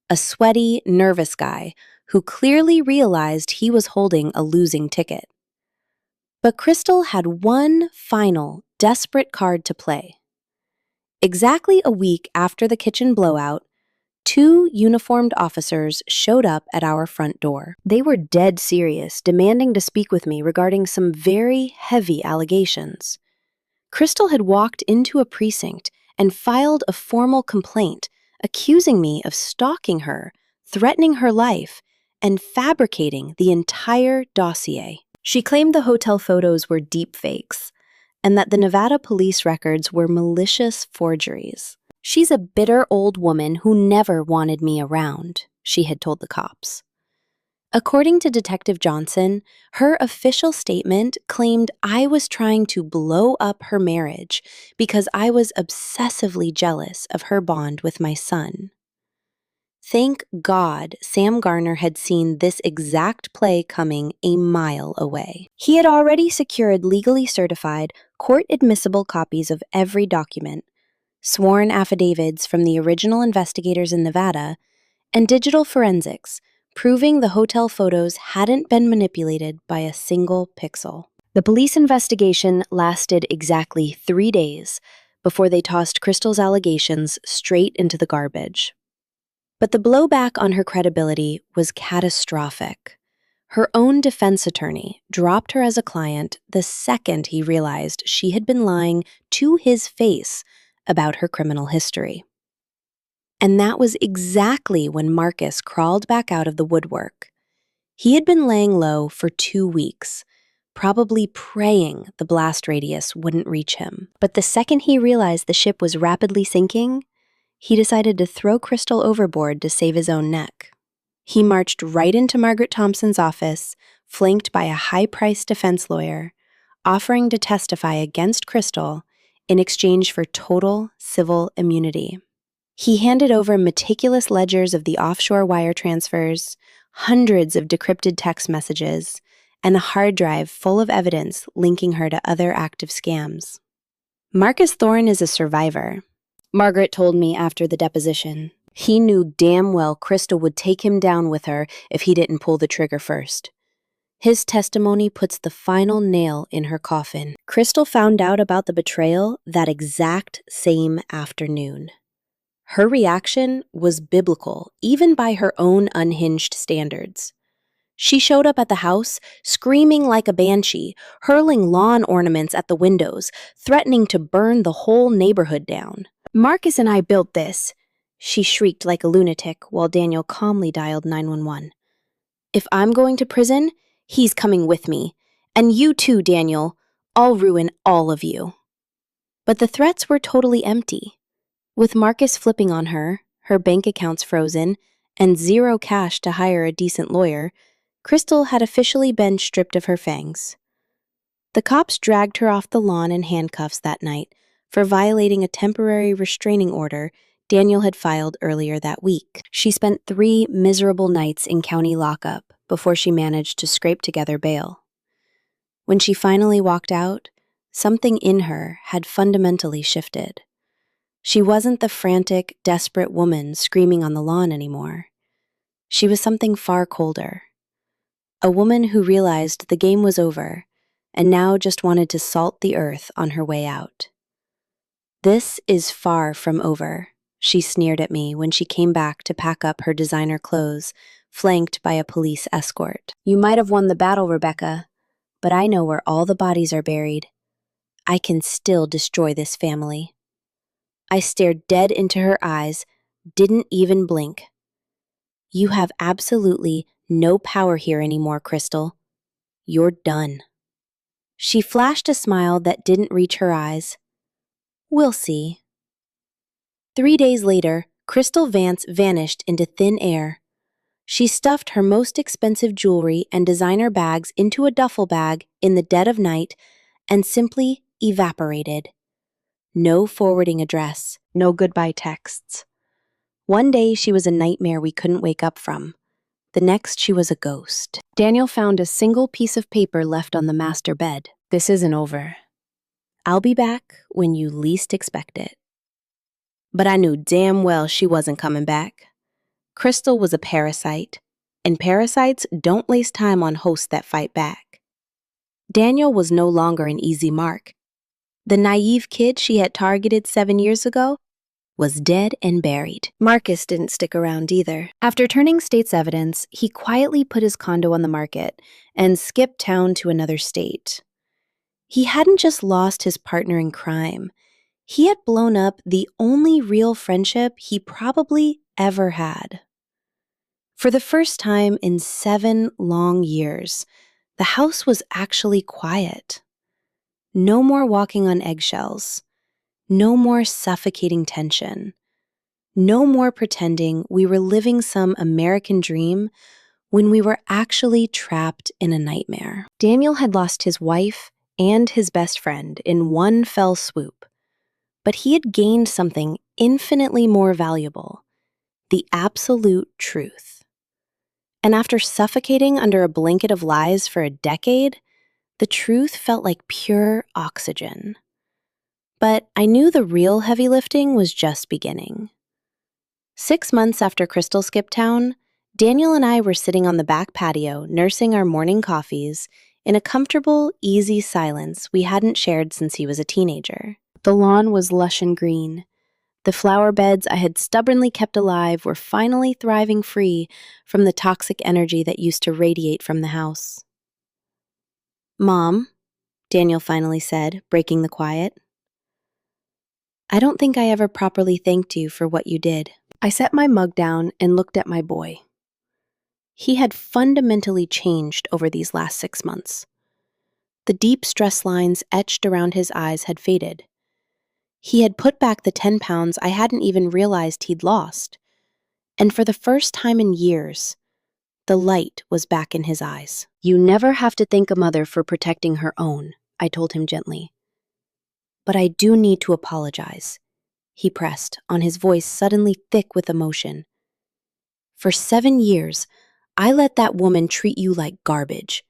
a sweaty, nervous guy who clearly realized he was holding a losing ticket. But Crystal had one final, desperate card to play. Exactly a week after the kitchen blowout, 2 uniformed officers showed up at our front door. They were dead serious, demanding to speak with me regarding some very heavy allegations. Crystal had walked into a precinct and filed a formal complaint, accusing me of stalking her, threatening her life, and fabricating the entire dossier. She claimed the hotel photos were deepfakes, and that the Nevada police records were malicious forgeries. "She's a bitter old woman who never wanted me around," she had told the cops. According to Detective Johnson, her official statement claimed I was trying to blow up her marriage because I was obsessively jealous of her bond with my son. Thank God Sam Garner had seen this exact play coming a mile away. He had already secured legally certified, court-admissible copies of every document, sworn affidavits from the original investigators in Nevada, and digital forensics, proving the hotel photos hadn't been manipulated by a single pixel. The police investigation lasted exactly 3 days before they tossed Crystal's allegations straight into the garbage. But the blowback on her credibility was catastrophic. Her own defense attorney dropped her as a client the second he realized she had been lying to his face about her criminal history. And that was exactly when Marcus crawled back out of the woodwork. He had been laying low for 2 weeks, probably praying the blast radius wouldn't reach him. But the second he realized the ship was rapidly sinking, he decided to throw Crystal overboard to save his own neck. He marched right into Margaret Thompson's office, flanked by a high-priced defense lawyer, offering to testify against Crystal in exchange for total civil immunity. He handed over meticulous ledgers of the offshore wire transfers, hundreds of decrypted text messages, and a hard drive full of evidence linking her to other active scams. "Marcus Thorne is a survivor," Margaret told me after the deposition. "He knew damn well Crystal would take him down with her if he didn't pull the trigger first. His testimony puts the final nail in her coffin." Crystal found out about the betrayal that exact same afternoon. Her reaction was biblical, even by her own unhinged standards. She showed up at the house, screaming like a banshee, hurling lawn ornaments at the windows, threatening to burn the whole neighborhood down. "Marcus and I built this," she shrieked like a lunatic while Daniel calmly dialed 911. "If I'm going to prison, he's coming with me. And you too, Daniel. I'll ruin all of you." But the threats were totally empty. With Marcus flipping on her, her bank accounts frozen, and zero cash to hire a decent lawyer, Crystal had officially been stripped of her fangs. The cops dragged her off the lawn in handcuffs that night for violating a temporary restraining order Daniel had filed earlier that week. She spent 3 miserable nights in county lockup before she managed to scrape together bail. When she finally walked out, something in her had fundamentally shifted. She wasn't the frantic, desperate woman screaming on the lawn anymore. She was something far colder. A woman who realized the game was over and now just wanted to salt the earth on her way out. "This is far from over," she sneered at me when she came back to pack up her designer clothes, flanked by a police escort. "You might have won the battle, Rebecca, but I know where all the bodies are buried. I can still destroy this family." I stared dead into her eyes, didn't even blink. "You have absolutely no power here anymore, Crystal. You're done." She flashed a smile that didn't reach her eyes. "We'll see." 3 days later, Crystal Vance vanished into thin air. She stuffed her most expensive jewelry and designer bags into a duffel bag in the dead of night and simply evaporated. No forwarding address, no goodbye texts. One day she was a nightmare we couldn't wake up from. The next she was a ghost. Daniel found a single piece of paper left on the master bed. "This isn't over. I'll be back when you least expect it." But I knew damn well she wasn't coming back. Crystal was a parasite, and parasites don't waste time on hosts that fight back. Daniel was no longer an easy mark. The naive kid she had targeted 7 years ago was dead and buried. Marcus didn't stick around either. After turning state's evidence, he quietly put his condo on the market and skipped town to another state. He hadn't just lost his partner in crime. He had blown up the only real friendship he probably ever had. For the first time in 7 long years, the house was actually quiet. No more walking on eggshells. No more suffocating tension. No more pretending we were living some American dream when we were actually trapped in a nightmare. Daniel had lost his wife and his best friend in one fell swoop, but he had gained something infinitely more valuable: the absolute truth. And after suffocating under a blanket of lies for a decade, the truth felt like pure oxygen. But I knew the real heavy lifting was just beginning. 6 months after Crystal skipped town, Daniel and I were sitting on the back patio nursing our morning coffees in a comfortable, easy silence we hadn't shared since he was a teenager. The lawn was lush and green. The flower beds I had stubbornly kept alive were finally thriving free from the toxic energy that used to radiate from the house. "Mom," Daniel finally said, breaking the quiet, "I don't think I ever properly thanked you for what you did." I set my mug down and looked at my boy. He had fundamentally changed over these last 6 months. The deep stress lines etched around his eyes had faded. He had put back the 10 pounds I hadn't even realized he'd lost. And for the first time in years, the light was back in his eyes. "You never have to thank a mother for protecting her own," I told him gently. "But I do need to apologize," he pressed, on his voice suddenly thick with emotion. "For 7 years, I let that woman treat you like garbage.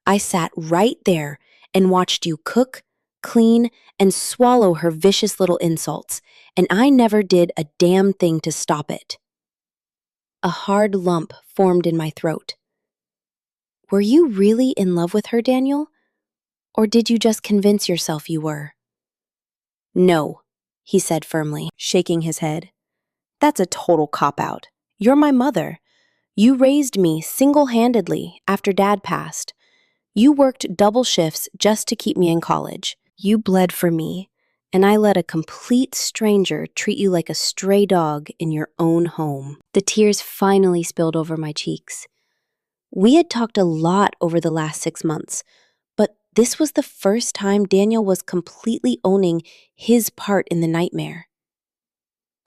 I sat right there and watched you cook, clean, and swallow her vicious little insults, and I never did a damn thing to stop it." A hard lump formed in my throat. "Were you really in love with her, Daniel? Or did you just convince yourself you were?" "No," he said firmly, shaking his head. "That's a total cop-out. You're my mother. You raised me single-handedly after Dad passed. You worked double shifts just to keep me in college. You bled for me, and I let a complete stranger treat you like a stray dog in your own home." The tears finally spilled over my cheeks. We had talked a lot over the last 6 months, but this was the first time Daniel was completely owning his part in the nightmare.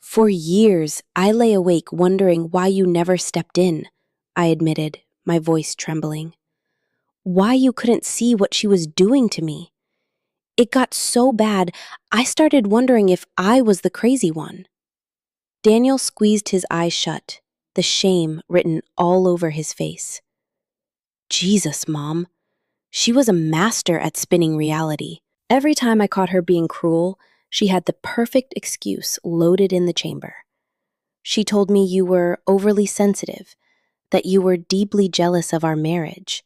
"For years, I lay awake wondering why you never stepped in," I admitted, my voice trembling. "Why you couldn't see what she was doing to me. It got so bad, I started wondering if I was the crazy one." Daniel squeezed his eyes shut, the shame written all over his face. "Jesus, Mom. She was a master at spinning reality. Every time I caught her being cruel, she had the perfect excuse loaded in the chamber. She told me you were overly sensitive, that you were deeply jealous of our marriage,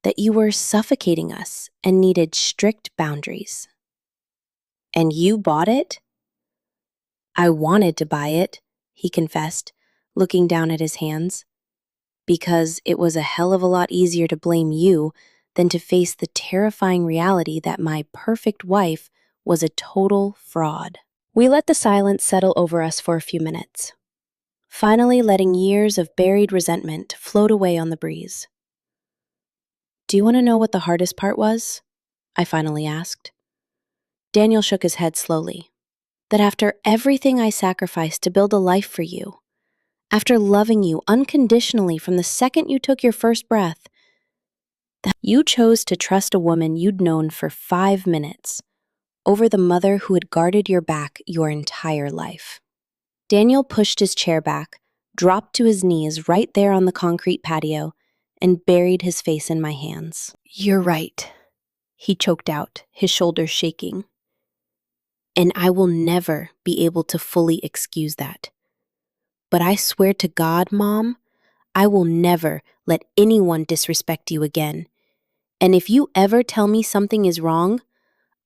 that you were suffocating us and needed strict boundaries. And you bought it? I wanted to buy it, he confessed, looking down at his hands, because it was a hell of a lot easier to blame you than to face the terrifying reality that my perfect wife was a total fraud. We let the silence settle over us for a few minutes, finally letting years of buried resentment float away on the breeze. Do you want to know what the hardest part was? I finally asked. Daniel shook his head slowly. That after everything I sacrificed to build a life for you, after loving you unconditionally from the second you took your first breath, that you chose to trust a woman you'd known for 5 minutes over the mother who had guarded your back your entire life. Daniel pushed his chair back, dropped to his knees right there on the concrete patio, and buried his face in my hands. You're right, he choked out, his shoulders shaking. And I will never be able to fully excuse that. But I swear to God, Mom, I will never let anyone disrespect you again. And if you ever tell me something is wrong,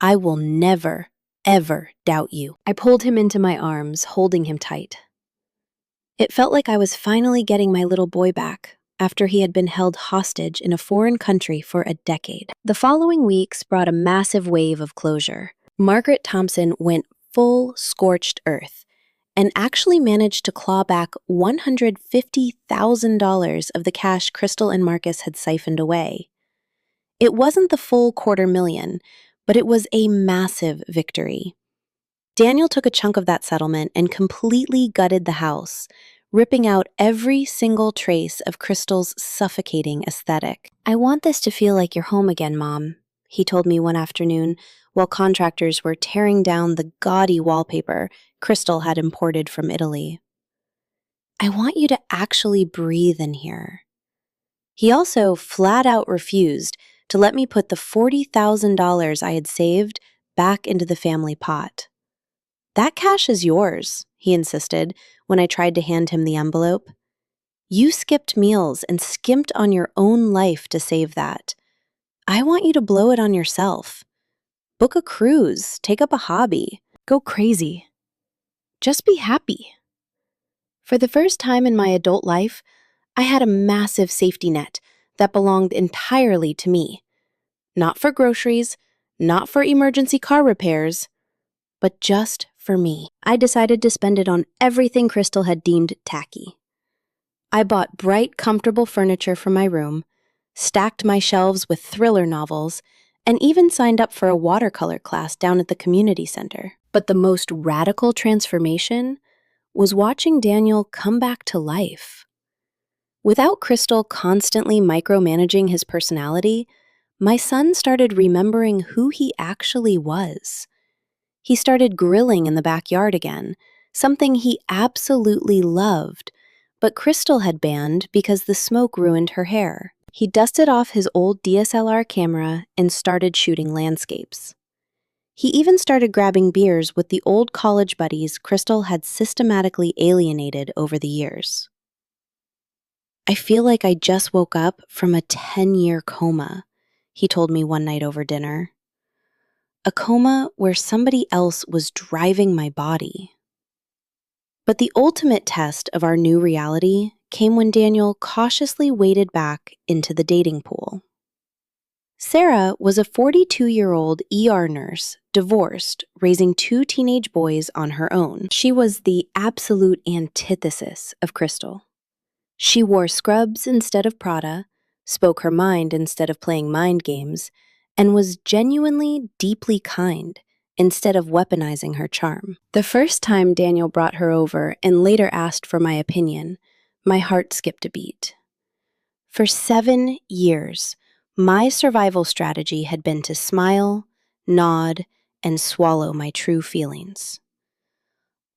I will never, ever doubt you. I pulled him into my arms, holding him tight. It felt like I was finally getting my little boy back after he had been held hostage in a foreign country for a decade. The following weeks brought a massive wave of closure. Margaret Thompson went full scorched earth and actually managed to claw back $150,000 of the cash Crystal and Marcus had siphoned away. It wasn't the full $250,000, but it was a massive victory. Daniel took a chunk of that settlement and completely gutted the house, ripping out every single trace of Crystal's suffocating aesthetic. I want this to feel like you're home again, Mom, he told me one afternoon while contractors were tearing down the gaudy wallpaper Crystal had imported from Italy. I want you to actually breathe in here. He also flat out refused to let me put the $40,000 I had saved back into the family pot. That cash is yours, he insisted when I tried to hand him the envelope. You skipped meals and skimped on your own life to save that. I want you to blow it on yourself. Book a cruise, take up a hobby, go crazy. Just be happy. For the first time in my adult life, I had a massive safety net that belonged entirely to me. Not for groceries, not for emergency car repairs, but just for me. I decided to spend it on everything Crystal had deemed tacky. I bought bright, comfortable furniture for my room, stacked my shelves with thriller novels, and even signed up for a watercolor class down at the community center. But the most radical transformation was watching Daniel come back to life. Without Crystal constantly micromanaging his personality, my son started remembering who he actually was. He started grilling in the backyard again, something he absolutely loved, but Crystal had banned because the smoke ruined her hair. He dusted off his old DSLR camera and started shooting landscapes. He even started grabbing beers with the old college buddies Crystal had systematically alienated over the years. I feel like I just woke up from a 10-year coma, he told me one night over dinner. A coma where somebody else was driving my body. But the ultimate test of our new reality came when Daniel cautiously waded back into the dating pool. Sarah was a 42-year-old ER nurse, divorced, raising 2 teenage boys on her own. She was the absolute antithesis of Crystal. She wore scrubs instead of Prada, spoke her mind instead of playing mind games, and was genuinely deeply kind instead of weaponizing her charm. The first time Daniel brought her over and later asked for my opinion, my heart skipped a beat. For 7 years, my survival strategy had been to smile, nod, and swallow my true feelings.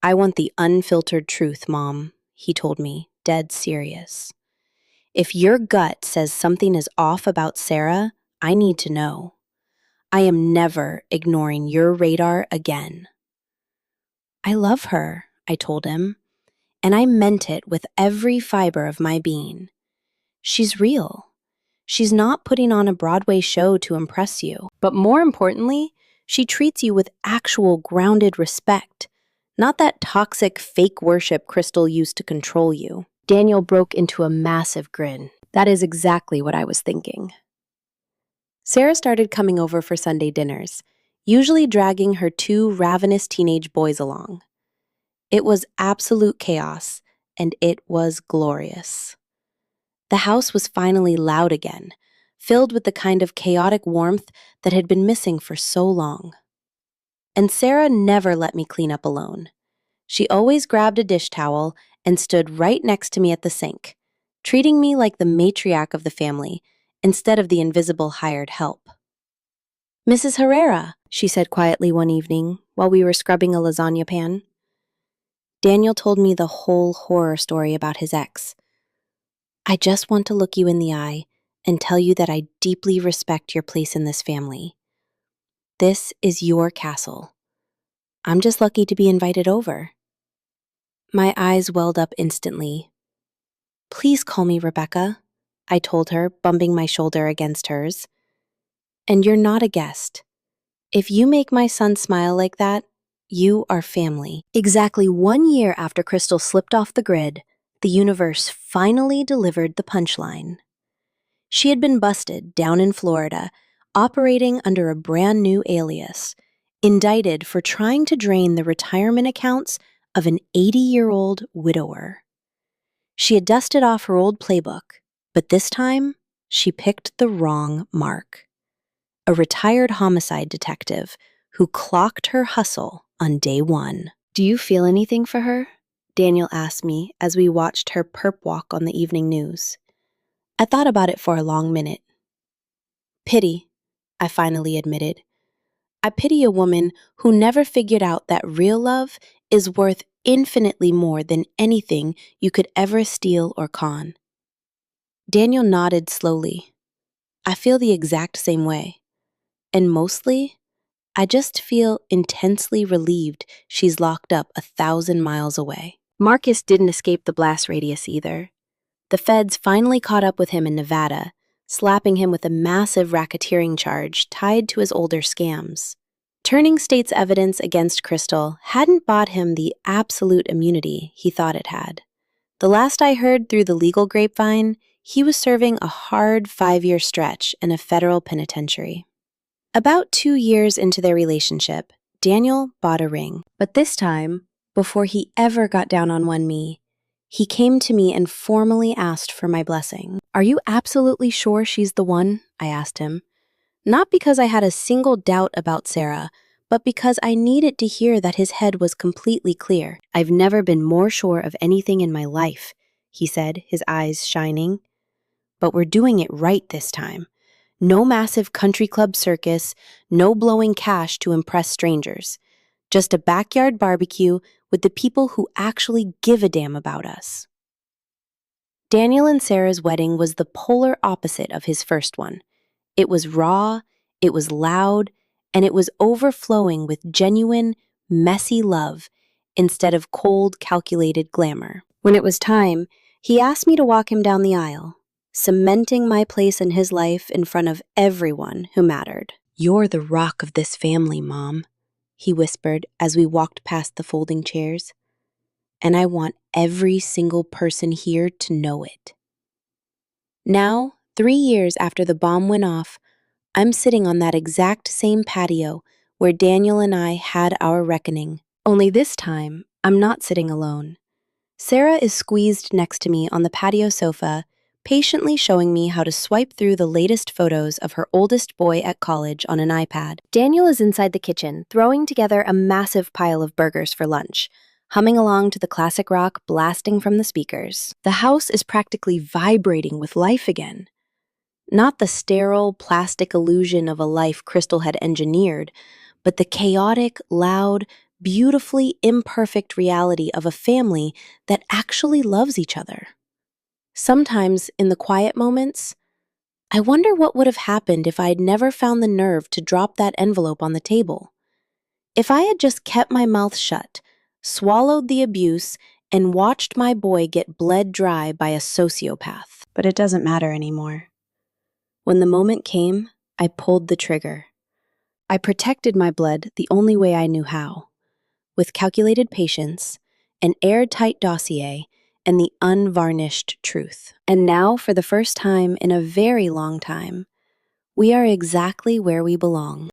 I want the unfiltered truth, Mom, he told me, dead serious. If your gut says something is off about Sarah, I need to know. I am never ignoring your radar again." "I love her," I told him, and I meant it with every fiber of my being. "She's real. She's not putting on a Broadway show to impress you. But more importantly, she treats you with actual grounded respect, not that toxic fake worship Crystal used to control you." Daniel broke into a massive grin. "That is exactly what I was thinking." Sarah started coming over for Sunday dinners, usually dragging her two ravenous teenage boys along. It was absolute chaos, and it was glorious. The house was finally loud again, filled with the kind of chaotic warmth that had been missing for so long. And Sarah never let me clean up alone. She always grabbed a dish towel and stood right next to me at the sink, treating me like the matriarch of the family instead of the invisible hired help. "Mrs. Herrera," she said quietly one evening while we were scrubbing a lasagna pan. Daniel told me the whole horror story about his ex. "I just want to look you in the eye and tell you that I deeply respect your place in this family. This is your castle. I'm just lucky to be invited over." My eyes welled up instantly. "Please call me Rebecca," I told her, bumping my shoulder against hers. "And you're not a guest. If you make my son smile like that, you are family." Exactly 1 year after Crystal slipped off the grid, the universe finally delivered the punchline. She had been busted down in Florida, operating under a brand new alias, indicted for trying to drain the retirement accounts of an 80-year-old widower. She had dusted off her old playbook, but this time, she picked the wrong mark. A retired homicide detective who clocked her hustle on day one. "Do you feel anything for her?" Daniel asked me as we watched her perp walk on the evening news. I thought about it for a long minute. "Pity," I finally admitted. "I pity a woman who never figured out that real love is worth infinitely more than anything you could ever steal or con." Daniel nodded slowly. "I feel the exact same way. And mostly, I just feel intensely relieved she's locked up 1,000 miles away." Marcus didn't escape the blast radius either. The feds finally caught up with him in Nevada, slapping him with a massive racketeering charge tied to his older scams. Turning state's evidence against Crystal hadn't bought him the absolute immunity he thought it had. The last I heard through the legal grapevine, he was serving a hard 5-year stretch in a federal penitentiary. About 2 years into their relationship, Daniel bought a ring. But this time, before he ever got down on one knee, he came to me and formally asked for my blessing. "Are you absolutely sure she's the one?" I asked him. Not because I had a single doubt about Sarah, but because I needed to hear that his head was completely clear. "I've never been more sure of anything in my life," he said, his eyes shining. "But we're doing it right this time. No massive country club circus, no blowing cash to impress strangers. Just a backyard barbecue with the people who actually give a damn about us." Daniel and Sarah's wedding was the polar opposite of his first one. It was raw, it was loud, and it was overflowing with genuine, messy love instead of cold, calculated glamour. When it was time, he asked me to walk him down the aisle, cementing my place in his life in front of everyone who mattered. "You're the rock of this family, Mom," he whispered as we walked past the folding chairs. "And I want every single person here to know it." Now, 3 years after the bomb went off, I'm sitting on that exact same patio where Daniel and I had our reckoning. Only this time, I'm not sitting alone. Sarah is squeezed next to me on the patio sofa, patiently showing me how to swipe through the latest photos of her oldest boy at college on an iPad. Daniel is inside the kitchen, throwing together a massive pile of burgers for lunch, humming along to the classic rock blasting from the speakers. The house is practically vibrating with life again. Not the sterile, plastic illusion of a life Crystal had engineered, but the chaotic, loud, beautifully imperfect reality of a family that actually loves each other. Sometimes, in the quiet moments, I wonder what would have happened if I had never found the nerve to drop that envelope on the table. If I had just kept my mouth shut, swallowed the abuse, and watched my boy get bled dry by a sociopath. But it doesn't matter anymore. When the moment came, I pulled the trigger. I protected my blood the only way I knew how, with calculated patience, an airtight dossier, and the unvarnished truth. And now, for the first time in a very long time, we are exactly where we belong.